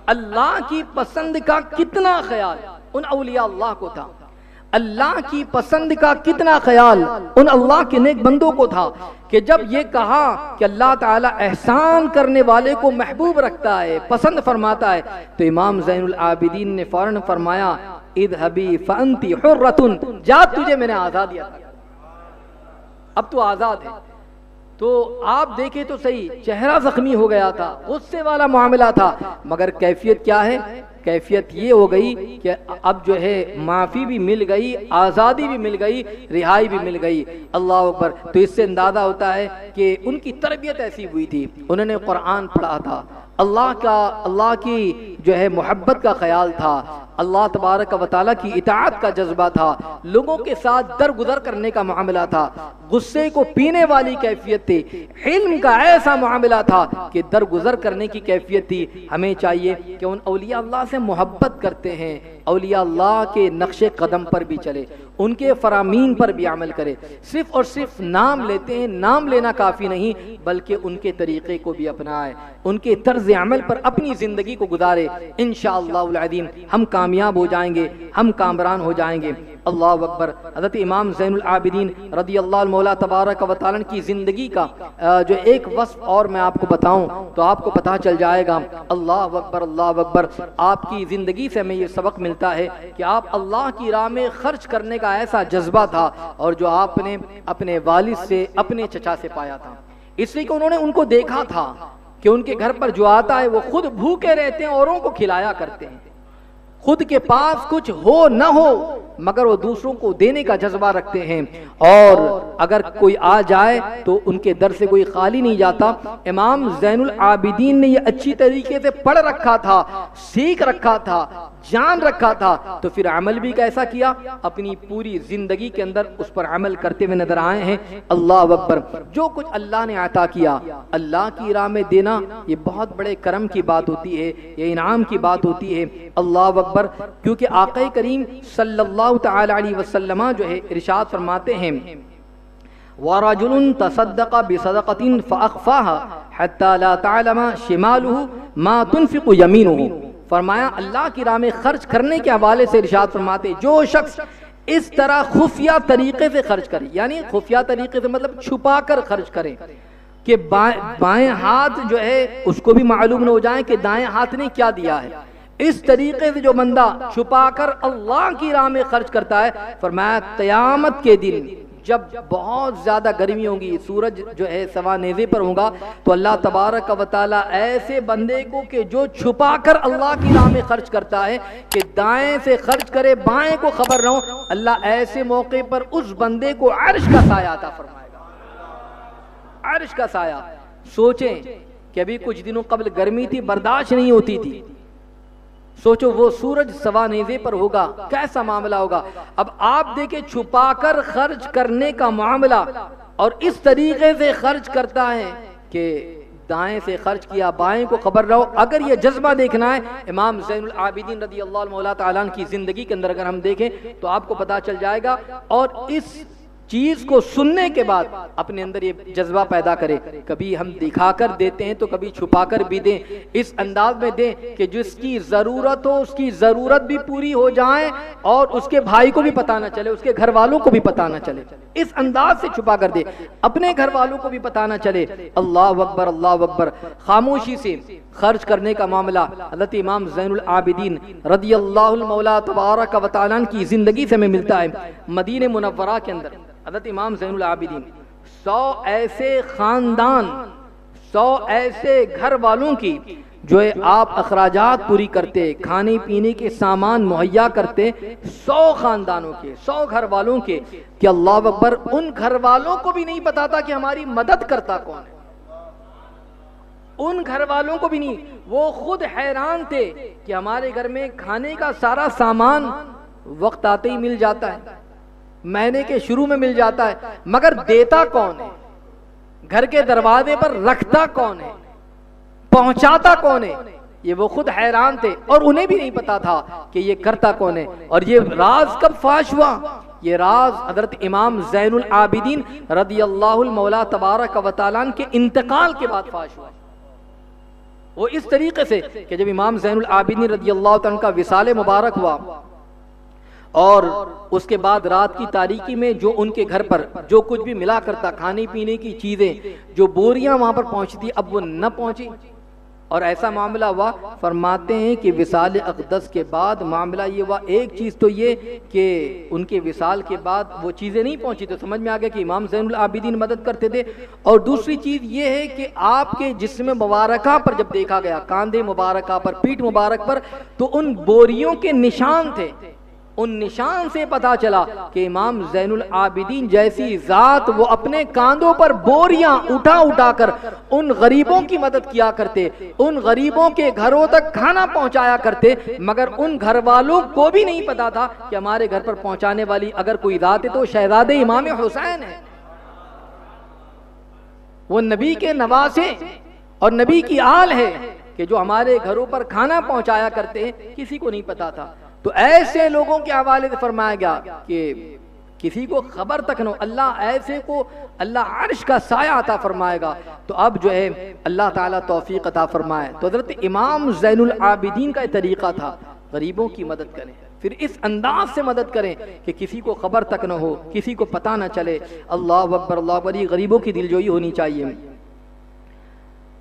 [SPEAKER 1] अल्लाह की पसंद का कितना ख्याल उन औलिया अल्लाह को था, अल्लाह की पसंद का कितना ख्याल उन अल्लाह के नेक बंदों को था कि जब ये कहा कि अल्लाह ताला एहसान करने वाले को महबूब रखता है, पसंद फरमाता है, तो इमाम ज़ैनुल आबिदीन ने फौरन फरमाया इज़हबी फ़अंती हुर्रतुन, जा तुझे मैंने आज़ाद दिया था, अब तो आज़ाद है। तो आप देखें तो सही, चेहरा जख्मी हो गया था, गुस्से वाला मामला था, मगर कैफियत क्या है? कैफियत ये हो गई कि अब जो है माफ़ी भी मिल गई, आज़ादी भी मिल गई, रिहाई भी मिल गई। अल्लाह अकबर। तो इससे अंदाज़ा होता है कि उनकी तरबियत ऐसी हुई थी, उन्होंने कुरान पढ़ा था, अल्लाह की जो है मोहब्बत का ख्याल था, अल्लाह तबारक व तआला की इताअत का जज्बा था, लोगों के साथ दरगुजर करने का मामला था, गुस्से को पीने वाली कैफियत थी, इल्म का ऐसा मामला था कि दरगुजर करने की कैफियत थी। हमें चाहिए कि उन औलिया अल्लाह से मोहब्बत करते हैं, औलिया अल्लाह के नक्शे कदम पर भी चले, उनके फरामीन पर भी अमल करे। सिर्फ और सिर्फ नाम लेते हैं, नाम लेना काफ़ी नहीं, बल्कि उनके तरीक़े को भी अपनाए, उनके तर्ज अमल पर अपनी ज़िंदगी को गुजारे। इंशाअल्लाहुल अज़ीम हम कामयाब हो जाएंगे, हम कामरान हो जाएंगे। अल्लाह अकबर। हज़रत इमाम ज़ैनुल आबिदीन रदियल्लाहु मौला तबारक व तआला की ज़िंदगी का जो एक वस्फ़ और मैं आपको बताऊं तो आपको पता चल जाएगा। अल्लाह अकबर, अल्लाह अकबर। आपकी ज़िंदगी से हमें ये सबक मिलता है कि आप अल्लाह की राह में खर्च करने का ऐसा जज्बा था, और जो आपने अपने वालिद से, अपने चचा से पाया था, इसलिए कि उन्होंने उनको देखा था कि उनके घर पर जो आता है वो खुद भूखे रहते हैं, औरों को खिलाया करते हैं, खुद के पास कुछ हो न हो मगर वो दूसरों को देने का जज्बा रखते हैं, और अगर कोई आ जाए तो उनके दर से कोई खाली नहीं जाता। इमाम ज़ैनुल आबिदीन ने ये अच्छी तरीके से पढ़ रखा था, सीख रखा था, जान रखा था, तो फिर अमल भी कैसा किया, अपनी पूरी जिंदगी के अंदर उस पर अमल करते हुए नजर आए हैं। अल्लाह अकबर। जो कुछ अल्लाह ने अता किया, अल्लाह की राह में देना ये बहुत बड़े करम की बात होती है, ये इनाम की बात होती है। अल्लाह अकबर। क्योंकि आक़ा करीम सल्लल्लाहु तआला अलैहि वसल्लम जो है इरशाद फरमाते हैं, वरजुलुन तसद्दक़ बिसदक़तिन फ़अख़फ़ाहा हत्ता ला तअलम शिमालुहु मा तुनफ़िक़ु यमीनुहु। फरमाया अल्लाह की राह में खर्च करने के हवाले से इरशाद फरमाते, जो शख्स इस तरह खुफिया तरीके से खर्च करे, यानी खुफिया तरीके से मतलब छुपा कर खर्च करे कि बाएं हाथ जो है उसको भी मालूम न हो जाए कि दाएं हाथ ने क्या दिया है, इस तरीके से जो बंदा छुपाकर अल्लाह की राह में खर्च करता है, फरमाया क़यामत के दिन जब बहुत ज्यादा गर्मी होगी, सूरज जो है सवा नेज़े पर होगा, तो अल्लाह तबारक व तआला ऐसे बंदे को कि जो छुपाकर अल्लाह की राह में खर्च करता है कि दाएं से खर्च करे बाएं को खबर न हो, अल्लाह ऐसे मौके पर उस बंदे को अर्श का साया अता फरमाएगा। अर्श का साया। सोचें कि अभी कुछ दिनों कबल गर्मी थी, बर्दाश्त नहीं होती थी, सोचो वो सूरज सवा नेज़े पर होगा, कैसा मामला होगा। अब आप देखें छुपाकर खर्च करने का मामला, और इस तरीके से खर्च करता है कि दाएं से खर्च किया, बाएं को खबर रहो। अगर ये जज्बा देखना है इमाम ज़ैनुल आबिदीन रज़ियल्लाहु तआला अन्हु की जिंदगी के अंदर अगर हम देखें तो आपको पता चल जाएगा। और इस चीज को सुनने के बाद अपने अंदर ये जज्बा पैदा करे। कभी हम दिखाकर देते हैं तो कभी छुपाकर भी दें, इस अंदाज में दें कि जिसकी जरूरत हो उसकी जरूरत भी पूरी हो जाए और उसके भाई को भी पता ना चले, उसके घर वालों को भी पता ना चले। इस अंदाज से छुपा कर दे, अपने घर वालों को भी पता ना चले। अल्लाह अकबर, अल्लाह अकबर। खामोशी से खर्च करने का मामला हज़रत इमाम ज़ैनुल आबिदीन रज़ियल्लाहुल मौला तबारक व तआला की जिंदगी से हमें मिलता है। मदीने मुनव्वरा के अंदर हज़रत इमाम ज़ैनुल आबिदीन 100 ऐसे खानदान, 100 ऐसे घर वालों की जो है आप अखराजात पूरी करते, खाने पीने के सामान मुहैया करते, 100 खानदानों के, 100 घर वालों के, कि अल्लाह अकबर, उन घर वालों को भी नहीं पता था कि हमारी मदद करता कौन है। उन घर वालों को भी नहीं, वो खुद हैरान थे कि हमारे घर में खाने का सारा सामान वक्त आते ही मिल जाता है, महीने के शुरू में मिल जाता है, मगर देता कौन है, घर के दरवाजे पर रखता कौन है, पहुंचाता कौन है, ये वो खुद हैरान थे। और उन्हें भी नहीं पता था कि ये करता कौन है। और ये राज कब फाश हुआ? ये राज हजरत इमाम ज़ैनुल आबिदीन रज़ियल्लाहुल मौला तबारक व तआला के इंतकाल के बाद फाश हुआ। वो इस तरीके से कि जब इमाम ज़ैनुल आबिदीन रज़ियल्लाहु तआला का विसाले मुबारक हुआ और उसके बाद रात की तारीकी में जो उनके घर पर जो कुछ भी मिला करता, खाने पीने की चीजें, जो बोरियां वहां पर पहुंचती, अब वो न पहुंची। और ऐसा मामला हुआ, फरमाते हैं कि विसाल अक़दस के बाद मामला ये हुआ, एक चीज़ तो ये कि उनके विसाल के बाद वो चीज़ें नहीं पहुंची, तो समझ में आ गया कि इमाम ज़ैनुल आबिदीन मदद करते थे। और दूसरी चीज़ ये है कि आपके जिस्म मुबारका पर जब देखा गया, कांधे मुबारका पर, पीठ मुबारक पर, तो उन बोरियों के निशान थे। उन निशान से पता चला कि इमाम ज़ैनुल आबिदीन जैसी जात वो अपने कांधों पर बोरियां उठा उठा कर उन गरीबों की मदद किया करते, उन गरीबों के घरों तक खाना पहुंचाया करते, मगर उन घर वालों को भी नहीं पता था कि हमारे घर पर पहुंचाने वाली अगर कोई जात है तो शहजादे इमाम हुसैन है। वो नबी के नवासे और नबी की आल है कि जो हमारे घरों पर खाना पहुंचाया करते, किसी को नहीं पता था। तो ऐसे लोगों के हवाले से फरमाया गया कि किसी को खबर तक न, अल्लाह ऐसे को अल्लाह अर्श का साया अता फरमाएगा। तो अब जो है अल्लाह ताला तौफीक अता फरमाए। तो हज़रत इमाम ज़ैनुल आबिदीन का तरीका था, गरीबों की मदद करें, फिर इस अंदाज से मदद करें कि किसी को खबर तक न हो, किसी को पता न चले। अल्लाह अकबर, अल्लाह अकबर। गरीबों की दिलजोई होनी चाहिए।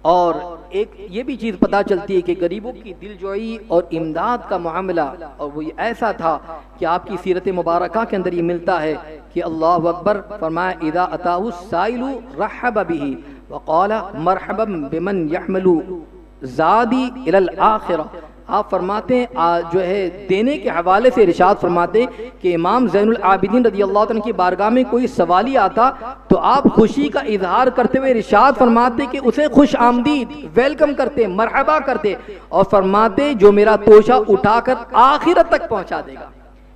[SPEAKER 1] और एक ये भी चीज़ पता चलती है कि गरीबों की दिलजोई और इमदाद का मामला, और वो ऐसा था कि आपकी सीरत मुबारका के अंदर ये मिलता है कि अल्लाह अकबर, फरमाया इदा अताहु साइलु रहब बिही वक़ाला मरहबम बिमन यहमलु ज़ादी इलल आखिरा। आप फरमाते हैं जो है देने के हवाले से इरशाद फरमाते कि इमाम ज़ैनुल आबिदीन रज़ियल्लाहु अन्हु की बारगाह में कोई सवाली आता तो आप खुशी का इजहार करते हुए इरशाद फरमाते कि उसे खुश आमदीद, वेलकम करते, मरहबा करते, और फरमाते जो मेरा तोशा उठाकर आखिरत तक पहुंचा देगा।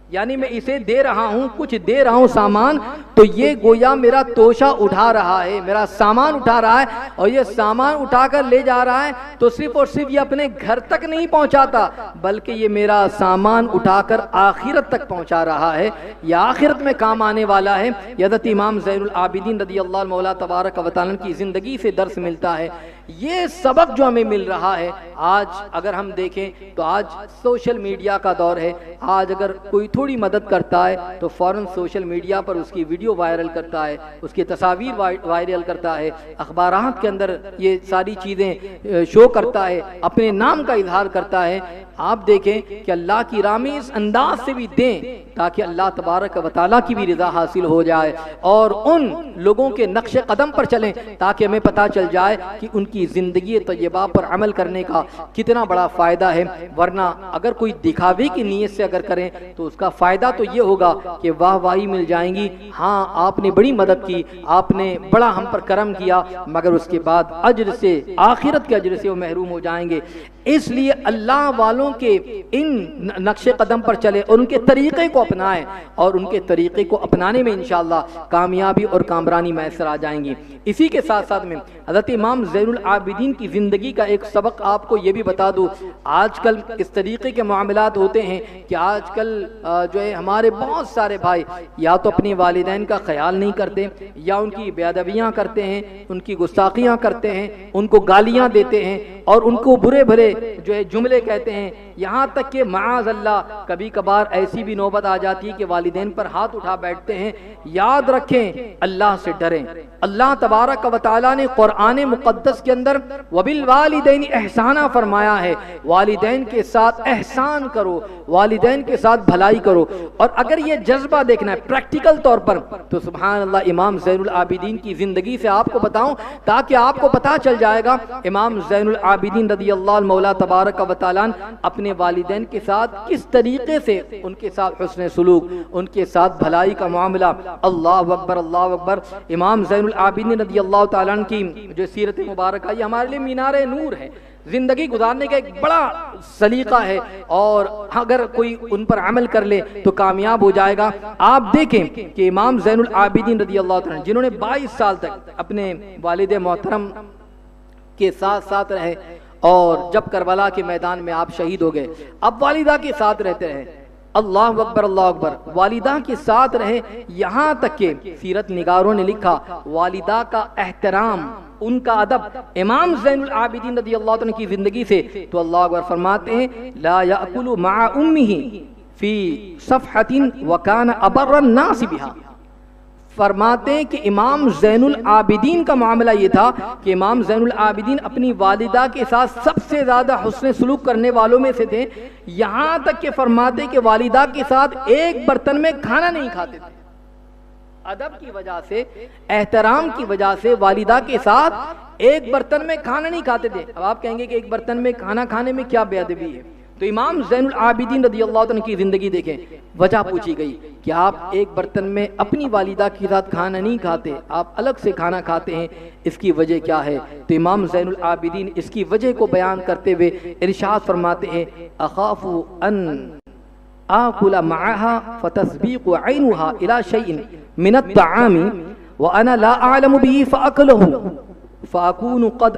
[SPEAKER 1] यानी मैं इसे दे रहा हूँ, कुछ दे रहा हूँ सामान, तो ये गोया मेरा तोशा उठा रहा है, मेरा सामान उठा रहा है, और ये सामान उठाकर ले जा रहा है तो सिर्फ और सिर्फ ये अपने घर तक नहीं पहुँचाता, बल्कि ये मेरा सामान उठाकर आखिरत तक पहुँचा रहा है, या आखिरत में काम आने वाला है। हज़रत इमाम ज़ैनुल आबिदीन रज़ियल्लाहु मौला तबारक व तआला की ज़िंदगी से दर्स मिलता है। ये सबक जो हमें मिल रहा है आज, अगर हम देखें तो आज सोशल मीडिया का दौर है। आज अगर कोई थोड़ी मदद करता है तो फौरन सोशल मीडिया पर उसकी वीडियो वायरल करता है, उसकी तस्वीर वायरल करता है, अखबारात के अंदर ये सारी चीज़ें शो करता है, अपने नाम का इजहार करता है। आप देखें कि अल्लाह की राह में इस अंदाज से भी दें ताकि अल्लाह तबारक व तआला की भी रिज़ा हासिल हो जाए, और उन लोगों के नक्शे कदम पर चलें ताकि हमें पता चल जाए कि उनकी उनकी ज़िंदगी तय्यबा पर अमल करने का कितना बड़ा फ़ायदा है। वरना अगर कोई दिखावे की नीयत से अगर करें तो उसका फ़ायदा तो ये होगा कि वाहवाही मिल जाएंगी, हाँ आपने बड़ी मदद की, आपने बड़ा हम पर करम किया, मगर उसके बाद अज्र से, आखिरत के अज्र से वो महरूम हो जाएंगे। इसलिए अल्लाह वालों के इन नक्शे कदम पर चले और उनके तरीक़े को अपनाएं, और उनके तरीक़े को अपनाने में इंशाअल्लाह कामयाबी और कामरानी मैसर आ जाएंगी। इसी के साथ साथ में हज़रत इमाम ज़ैनुल आबिदीन की ज़िंदगी का एक सबक आपको ये भी बता दूँ। आजकल इस तरीक़े के मामलात होते हैं कि आजकल जो है हमारे बहुत सारे भाई या तो अपने वालिदैन का ख्याल नहीं करते, या उनकी बेअदबियाँ करते हैं, उनकी गुस्ताखियाँ करते हैं, उनको गालियाँ देते हैं और उनको बुरे भले जो है जुमले कहते हैं। यहाँ तक कि माअज़ अल्लाह कभी कभार ऐसी भी नौबत आ जाती है कि वालिदैन पर हाथ उठा बैठते हैं। याद रखें, अल्लाह से डरें। अल्लाह तबारक व तआला ने कुरान मुक़द्दस के अंदर वबिल वालिदैन एहसाना फरमाया है, वालिदैन के साथ एहसान करो, वालिदैन के साथ भलाई करो। और अगर ये जज्बा देखना है प्रैक्टिकल तौर पर तो सुभान अल्लाह, इमाम ज़ैनुल आबिदीन की ज़िंदगी से आपको बताऊं ताकि आपको पता चल जाएगा इमाम ज़ैनुल आबिदीन रज़ियल्लाहु मौला तबारक व तआला अपने वालिदैन के साथ किस तरीके से उनके साथ हुस्न सुलूक, उनके साथ भलाई का मामला। अल्लाहु अकबर, अल्लाहु अकबर। इमाम ज़ैनुल आबिदीन रज़ियल्लाहु तआला की जो सीरत मुबारक है, ये हमारे लिए मीनार नूर है, जिंदगी गुजारने का एक बड़ा सलीका है, और अगर कोई उन पर अमल कर ले तो कामयाब हो जाएगा। आप देखें कि इमाम ज़ैनुल आबिदीन रज़ियल्लाहु तआला जिन्होंने 22 साल तक अपने वालिद मोहतरम के साथ साथ रहे, और जब करबला के मैदान में आप शहीद हो गए, अब वालिदा के साथ रहते रहे। अल्लाह अकबर, अल्लाह अकबर। वालिदा के साथ रहे, यहाँ तक के सीरत निगारों ने लिखा वालिदा का एहतराम, उनका अदब इमाम ज़ैनुल आबिदीन रज़ियल्लाहु तआला की जिंदगी से। तो अल्लाह अकबर फरमाते हैं, ला याकुलु मआ उम्मिही फी सफ़हतिन व कान अबर्रन नास बिहा। फरमाते हैं कि इमाम ज़ैनुल आबिदीन का मामला ये था कि इमाम ज़ैनुल आबिदीन अपनी वालिदा के साथ सबसे ज़्यादा हुस्न सुलूक करने वालों में से थे। यहाँ तक कि फरमाते कि वालिदा के साथ एक बर्तन में खाना नहीं खाते थे। अदब की वजह से, एहतराम की वजह से वालिदा के साथ एक बर्तन में खाना नहीं खाते थे। अब आप कहेंगे कि एक बर्तन में खाना खाने में क्या बेअदबी है, तो इमाम ज़ैनुल आबिदीन रज़ियल्लाहु तआला की ज़िंदगी देखें। वजह पूछी गई कि आप एक बर्तन में अपनी वालिदा के साथ खाना नहीं खाते, आप अलग से खाना खाते हैं, इसकी वजह क्या है? तो इमाम ज़ैनुल आबिदीन इसकी वजह को बयान करते हुए इरशाद फरमाते हैं, अख़ाफ़ु अन आकुला मअहा फ़तस्बीक़ु ऐनुहा इला शैइन मिन अत्तआमी व अना ला अअलमु बिही फ़अकलहु फ़अकूनु क़द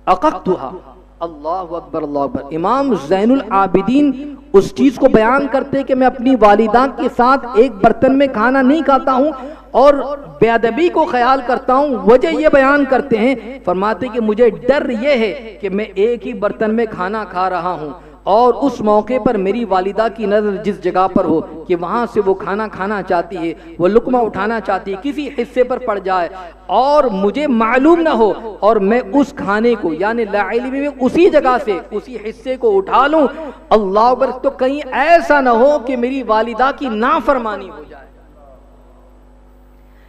[SPEAKER 1] अक़क़्तुहा। अल्लाहु अकबर, अल्लाहु अकबर। इमाम ज़ैनुल आबिदीन उस चीज को बयान करते कि मैं अपनी वालिदा के साथ एक बर्तन में खाना नहीं खाता हूँ और बेअदबी को ख्याल करता हूँ। वजह ये बयान करते हैं, फरमाते कि मुझे डर ये है कि मैं एक ही बर्तन में खाना खा रहा हूँ और उस मौके पर मेरी वालिदा की नज़र जिस जगह पर हो कि वहाँ से वो खाना खाना चाहती है, वो लुकमा उठाना चाहती है, किसी हिस्से पर पड़ जाए और मुझे मालूम ना हो और मैं उस खाने को यानी लाइल्मी में उसी जगह से उसी हिस्से को उठा लूँ, अल्लाह अकबर, तो कहीं ऐसा ना हो कि मेरी वालिदा की नाफरमानी हो जाए।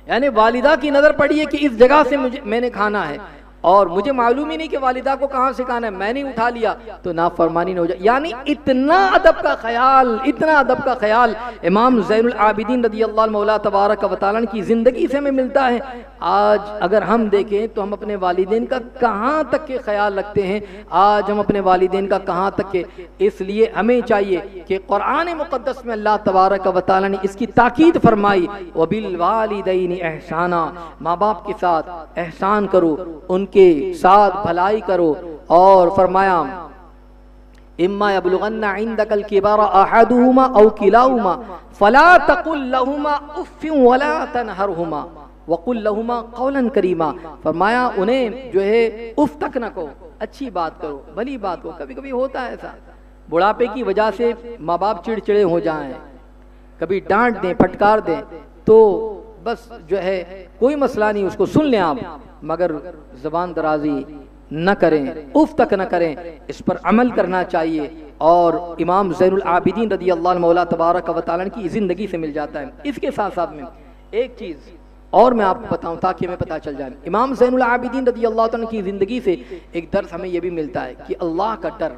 [SPEAKER 1] यानी वालिदा की नज़र पड़ी है कि इस जगह से मैंने खाना है और मुझे मालूम ही नहीं कि वालिदा को कहाँ से खाना है, मैंने उठा लिया तो नाफरमानी न हो जाए। यानी इतना अदब का ख्याल, इतना अदब का ख्याल इमाम ज़ैनुल आबिदीन रज़ियल्लाहु मौला तबारक व तआला की ज़िंदगी से हमें मिलता है। आज अगर हम देखें तो हम अपने वालिदैन का कहाँ तक के ख्याल रखते हैं, आज हम अपने वालिदैन का कहाँ तक के। इसलिए हमें चाहिए कि कुरान मुक़द्दस में अल्लाह तबारक व तआला ने इसकी ताकीद फरमाई, व बिल वालिदैनि एहसाना, माँ बाप के साथ एहसान करो, उनके साथ भलाई करो। और फरमाया इम्मा यबलुगन्ना इंदकल किबारा अहदुहुमा औ किलाहुमा फला तकुल लहुमा उफ़्फ़िन वला तनहरहुमा वकुल लहुमा क़ौलन करीमा। फरमाया उन्हें जो है उफ तक न कहो, अच्छी बात करो, भली बात करो। कभी कभी होता है ऐसा, बुढ़ापे की वजह से माँ बाप चिड़चिड़े हो जाएं, कभी डांट दें, फटकार दें, तो बस जो है कोई मसला नहीं, उसको सुन लें आप, मगर ज़बान दराजी न करें, उफ तक न करें, इस पर अमल करना चाहिए। और इमाम ज़ैनुल आबिदीन रज़ियल्लाहु मौला तबारक व तआला की ज़िंदगी से मिल जाता है। इसके साथ साथ में एक चीज़ और मैं आपको बताऊं ताकि हमें पता चल जाए। इमाम ज़ैनुल आबिदीन रज़ियल्लाहु तआला की ज़िंदगी से एक दर्स हमें यह भी मिलता है कि अल्लाह का डर,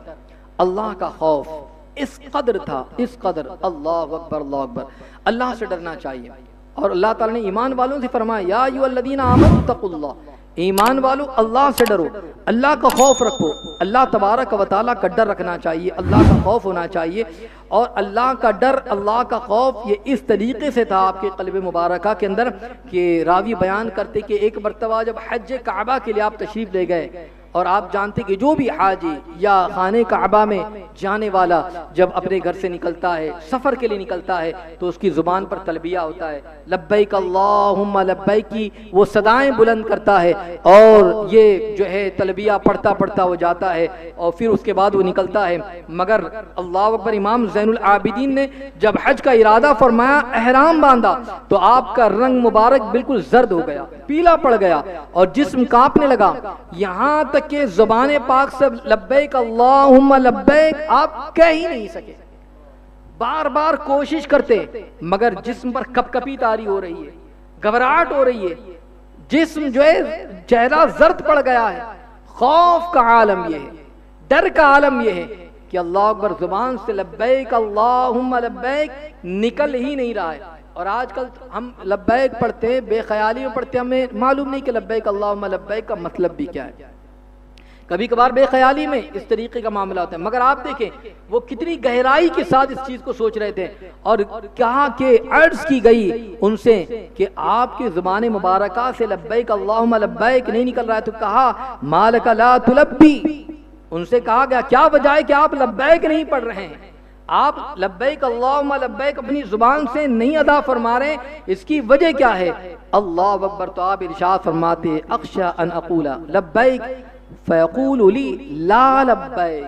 [SPEAKER 1] अल्लाह का खौफ इस कदर था, इस कदर, अल्लाह अकबर, अल्लाह अकबर, अल्लाह से डरना चाहिए। और अल्लाह ताला ने ईमान वालों से फरमाया, या अय्युहल्लज़ीना आमनू तक़ुल्लाह, ईमान वालों अल्लाह से डरो, अल्लाह का खौफ रखो। अल्लाह तबारक व तआला का डर रखना चाहिए, अल्लाह का खौफ होना चाहिए। और अल्लाह का डर, अल्लाह का खौफ ये इस तरीके से था आपके क़ल्ब मुबारका के अंदर कि रावी बयान करते कि एक मरतबा जब हज काबा के लिए आप तशरीफ़ ले गए, और आप जानते कि जो भी हाजी या खाने काबा में जाने वाला जब अपने घर से निकलता है, सफ़र के लिए निकलता है, तो उसकी ज़ुबान पर तलबिया होता है, लब्बैक अल्लाहुम्मा लब्बैक की वो सदाएं बुलंद करता है। और ये जो है तलबिया पढ़ता पढ़ता वो जाता है और फिर उसके बाद वो निकलता है। मगर अल्लाह अकबर, इमाम ज़ैनुल आबिदीन ने जब हज का इरादा फरमाया, एहराम बांधा, तो आपका रंग मुबारक बिल्कुल जर्द हो गया, पीला पड़ गया और जिस्म कांपने लगा। यहाँ तक कि ज़ुबान पाक से लब्बैक अल्लाहुम्मा लब्बैक आप कह ही नहीं सके, बार बार कोशिश करते, मगर जिस्म पर कपकपी तारी हो रही है, घबराहट हो रही है, जिस्म जो है चेहरा जर्द पड़ गया है। खौफ का आलम यह है, डर का आलम यह है कि अल्लाह अकबर ज़ुबान से लब्बैक अल्लाहुम्मा लब्बैक निकल ही नहीं रहा है। और आजकल हम लब्बैक पढ़ते हैं, बेख्याली में पढ़ते हैं, हमें मालूम नहीं कि लब्बैक अल्लाहुम्मा लब्बैक का मतलब भी क्या है। कभी कभार बेख्याली में इस तरीके का मामला होता है, मगर आप देखें वो कितनी गहराई के साथ इस चीज को सोच रहे थे। और कहा कि अर्ज की गई उनसे कि आपकी ज़ुबान मुबारका से लब्बैक अल्लाहुम्मा लब्बैक नहीं निकल रहा है, तो कहा मालका ला तुलब्बी, उनसे कहा गया क्या वजह है कि आप लब्बैक नहीं पढ़ रहे हैं, आप लब्बैक अल्लाहुम्मा लब्बैक अपनी जुबान से नहीं अदा फरमा रहे, इसकी वजह क्या है? अल्लाह अकबर। तो आप इरशाद फरमाते अख्शा अन अक़ूला लब्बैक फ़यक़ूलु ली ला लब्बैक।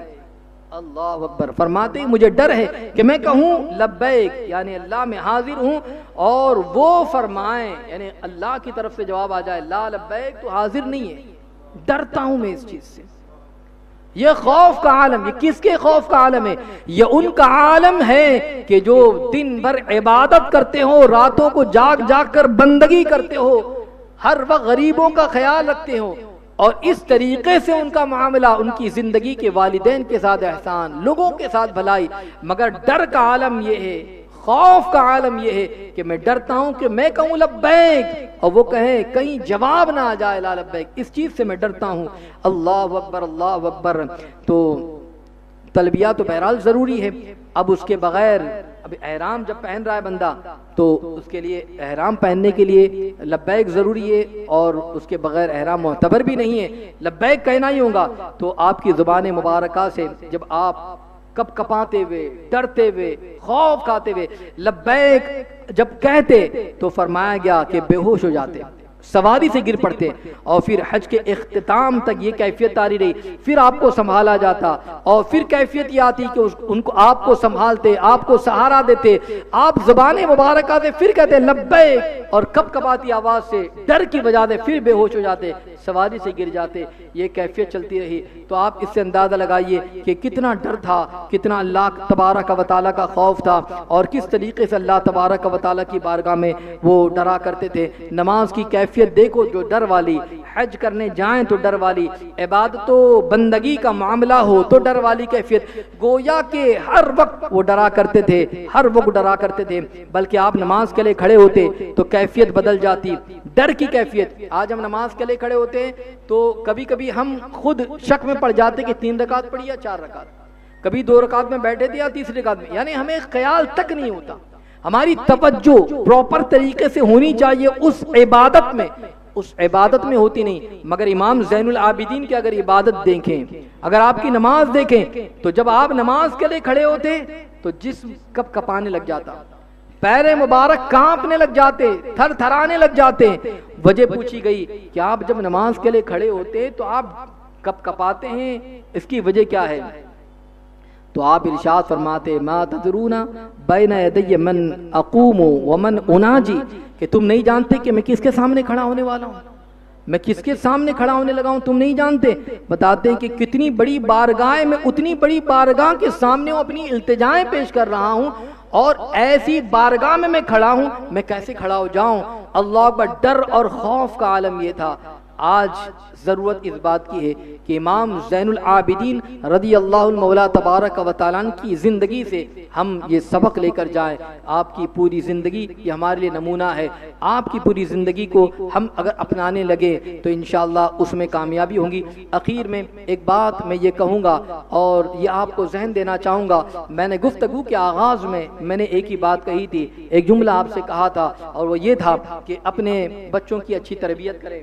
[SPEAKER 1] अल्लाह अकबर, फरमाते मुझे डर है कि मैं कहूँ लब्बैक यानी अल्लाह में हाजिर हूँ, और वो फरमाए यानी अल्लाह की तरफ से जवाब आ जाए ला लब्बैक, तो हाजिर नहीं है। डरता हूँ मैं इस चीज से। ये खौफ का आलम, ये किसके खौफ का आलम है? ये उनका आलम है कि जो दिन भर इबादत करते हो, रातों को जाग जाग कर बंदगी करते हो, हर वक्त गरीबों का ख्याल रखते हो, और इस तरीके से उनका मामला, उनकी जिंदगी के वालिदैन के साथ एहसान, लोगों के साथ भलाई। मगर डर का आलम यह है, खौफ का आलम यह है कि मैं डरता हूं कि मैं कहूं लब्बैक और वो कहे कहीं जवाब ना आ जाए ला लब्बैक, इस चीज से मैं डरता हूं। अल्लाह अकबर, अल्लाह अकबर। तो तलबिया तो बहरहाल जरूरी है। अब उसके बगैर, अब एहराम जब पहन रहा है बंदा, तो उसके लिए एहराम पहनने के लिए लब्बैक ज़रूरी है, और उसके बगैर एहराम मोतबर भी नहीं है। लब्बैक कहना ही होगा। तो आपकी ज़ुबान मुबारका से जब आप कप कपाते हुए, डरते हुए, खौफ खाते हुए लब्बैक जब कहते, तो फरमाया गया कि बेहोश हो जाते, सवारी से गिर पड़ते, और फिर हज के इख्तिताम तक ये कैफियत तारी रही। फिर आपको संभाला जाता, और फिर कैफियत ये आती कि उनको आपको संभालते, आपको सहारा देते, आप ज़ुबान मुबारका से फिर कहते लब्बैक, और कब कबाती आवाज़ से डर की वजह से फिर बेहोश हो जाते, सवारी से गिर जाते। ये कैफियत चलती रही। तो आप इससे अंदाज़ा लगाइए कि कितना डर था, कितना अल्लाह तबारक व तआला का खौफ था, और किस तरीके से अल्लाह तबारक व तआला की बारगाह में वो डरा करते थे। नमाज की कैफियत देखो जो डर वाली, हज करने जाएं तो डर वाली, इबादतों बंदगी का मामला हो तो डर वाली कैफियत। गोया के हर वक्त वो डरा करते थे, हर वक्त डरा करते थे। बल्कि आप नमाज के लिए खड़े होते तो कैफियत बदल जाती, डर की कैफियत। आज हम नमाज के लिए खड़े होते हैं तो कभी कभी हम खुद शक में पड़ जाते कि 3 रकात पढ़ी या 4 रकात, कभी 2 रकात में बैठे थे या 3 रकात में, यानी हमें ख्याल तक नहीं होता। हमारी तवज्जो प्रॉपर तरीके से होनी चाहिए उस इबादत में, उस इबादत में होती नहीं। मगर इमाम ज़ैनुल आबिदीन की अगर इबादत देखें, अगर आपकी नमाज देखें, तो जब आप नमाज के लिए खड़े होते तो जिस्म कब कपाने लग जाता, पैर मुबारक कांपने लग जाते, थर थराने लग जाते। वजह पूछी गई कि आप जब नमाज के लिए खड़े होते तो आप कब कपाते हैं, इसकी वजह क्या है? तो आप इरशाद फरमाते मा तदरूना बैना यदैय मन अक़ूमु व मन उनाजी, कि तुम नहीं जानते कि मैं किसके सामने खड़ा होने वाला हूँ, मैं किसके सामने खड़ा होने लगा हूँ, तुम नहीं जानते। बताते हैं कि कितनी बड़ी बारगाह में, उतनी बड़ी बारगाह के सामने अपनी इल्तिजाएं पेश कर रहा हूँ, और ऐसी बारगाह में मैं खड़ा हूं, मैं कैसे खड़ा हो जाऊं। अल्लाह का डर और खौफ का आलम ये था। आज ज़रूरत इस बात की है कि इमाम ज़ैनुल आबिदीन रज़ी अल्लाहु मौला तबारक व तआला की ज़िंदगी से हम ये सबक लेकर जाएं। आपकी पूरी ज़िंदगी ये हमारे लिए नमूना है। आपकी पूरी ज़िंदगी को हम अगर अपनाने लगे तो इंशाअल्लाह उसमें कामयाबी होगी। आखिर में एक बात मैं ये कहूँगा और ये आपको जहन देना चाहूँगा। मैंने गुफ्तगू के आगाज़ में मैंने एक ही बात कही थी, एक जुमला आपसे कहा था, और वो ये था कि अपने बच्चों की अच्छी तरबियत करें,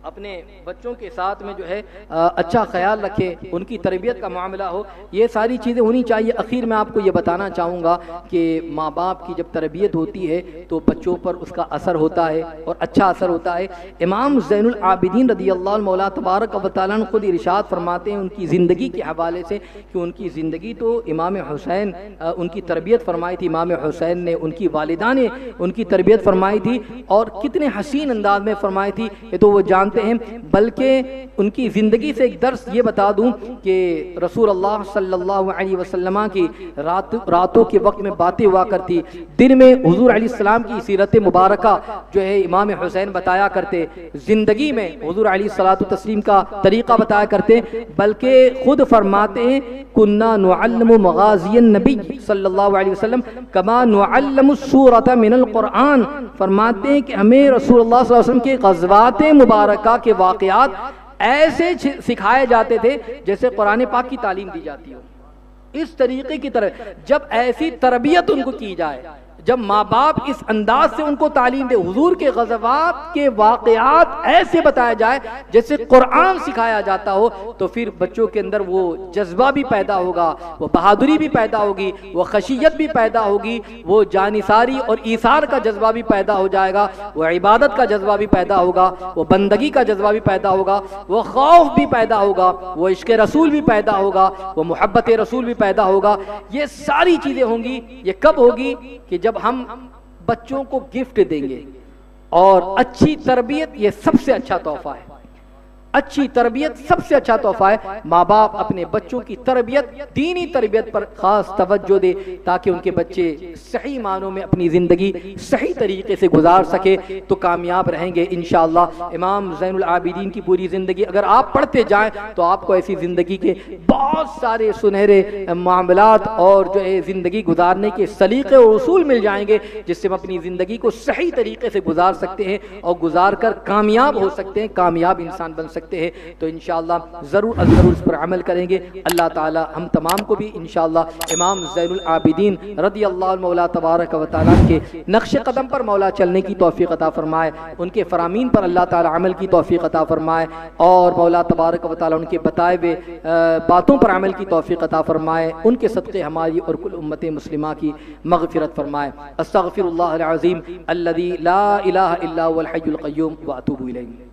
[SPEAKER 1] अपने बच्चों के साथ में जो है अच्छा ख्याल रखें, उनकी तरबियत का मामला हो, ये सारी चीज़ें होनी चाहिए। आखिर में आपको ये बताना चाहूँगा कि माँ बाप की जब तरबियत होती है तो बच्चों पर उसका असर होता है और अच्छा असर होता है। इमाम ज़ैनुल आबिदीन रज़ी अल्लाहु मौला तबारक व तआला खुद इरशाद फरमाते हैं उनकी ज़िंदगी के हवाले से कि उनकी ज़िंदगी तो इमाम हुसैन उनकी तरबियत फरमाई थी, इमाम हुसैन ने, उनकी वालिदा ने उनकी तरबियत फरमाई थी, और कितने हसीन अंदाज में फरमाई थी ये तो वो जानते हैं। बल्कि उनकी ज़िंदगी से एक दर्स ये बता दूं कि रसूल अल्लाह सल्लल्लाहु अलैहि वसल्लम की रातों के वक्त में बातें हुआ करती, दिन में हुजूर अलैहिस्सलाम की सीरत मुबारका जो है इमाम हुसैन बताया करते, ज़िंदगी में हुजूर अलैहिस्सलातु तस्लीम का तरीक़ा बताया करते। बल्कि खुद फरमाते हैं कुन्ना नुअल्लिमु मगाज़ियन नबी सल्लल्लाहु अलैहि वसल्लम कमा नुअल्लिमु सूरत मिनल कुरान। फरमाते हैं कि हमें रसूलुल्लाह सल्लल्लाहु अलैहि वसल्लम के ग़ज़वात मुबारका के वाक़यात ऐसे सिखाए जाते थे जैसे कुरान पाक की तालीम दी जाती हो। इस तरीके की तरह जब ऐसी तरबियत उनको की जाए, जब माँ बाप इस अंदाज से उनको तालीम दे, हुजूर के ग़ज़वात के वाक़यात ऐसे बताया जाए जैसे कुरान सिखाया जाता हो, तो फिर बच्चों के अंदर वो जज्बा भी पैदा होगा, वो बहादुरी भी पैदा होगी, वो खशियत भी पैदा होगी, वो जानिसारी और ईसार का जज्बा भी पैदा हो जाएगा, वो इबादत का जज्बा भी पैदा होगा, वो बंदगी का जज्बा भी पैदा होगा, वो खौफ भी पैदा होगा, वो इश्क़ रसूल भी पैदा होगा, वो मोहब्बत रसूल भी पैदा होगा। ये सारी चीज़ें होंगी। ये कब होगी? कि जब हम बच्चों को गिफ्ट देंगे। और अच्छी तरबियत ये सबसे अच्छा तोहफा है। अच्छी तरबियत सबसे अच्छा तोहफा है। माँ बाप अपने बच्चों की तरबियत, दीनी तरबियत पर खास तवज्जो दे ताकि उनके बच्चे सही मानों में अपनी ज़िंदगी सही तरीके से गुजार सके तो कामयाब रहेंगे इंशाअल्लाह। इमाम ज़ैनुल आबिदीन की पूरी ज़िंदगी अगर आप पढ़ते जाएं तो आपको ऐसी ज़िंदगी के बहुत सारे सुनहरे मामलात और जो है ज़िंदगी गुजारने के सलीक़े और उसूल मिल जाएंगे जिससे हम अपनी ज़िंदगी को सही तरीके से गुजार सकते हैं और गुजार कर कामयाब हो सकते हैं, कामयाब इंसान बन सकते हैं। तो इंशाअल्लाह ज़रूर इस पर अमल करेंगे। अल्लाह ताला हम तमाम को भी इंशाअल्लाह इमाम ज़ैनुल आबिदीन रज़ी अल्लाहु मौला तबारक व तआला के नक्श कदम पर मौला चलने की तौफीक अता फरमाए, उनके फ़रामीन पर अल्लाह ताला अमल की तौफीक अता फरमाए और मौला तबारक व तआला उनके बताए हुए बातों पर अमल की तौफीक अता फरमाए, उनके सदक़े हमारी और कुल उम्मत मुस्लिमा की मग़फ़िरत फरमाए। अस्तग़फ़िरुल्लाह अल अज़ीम अल्लज़ी ला इलाहा इल्ला हुवल हय्युल क़य्यूम व अतूबु इलैहि।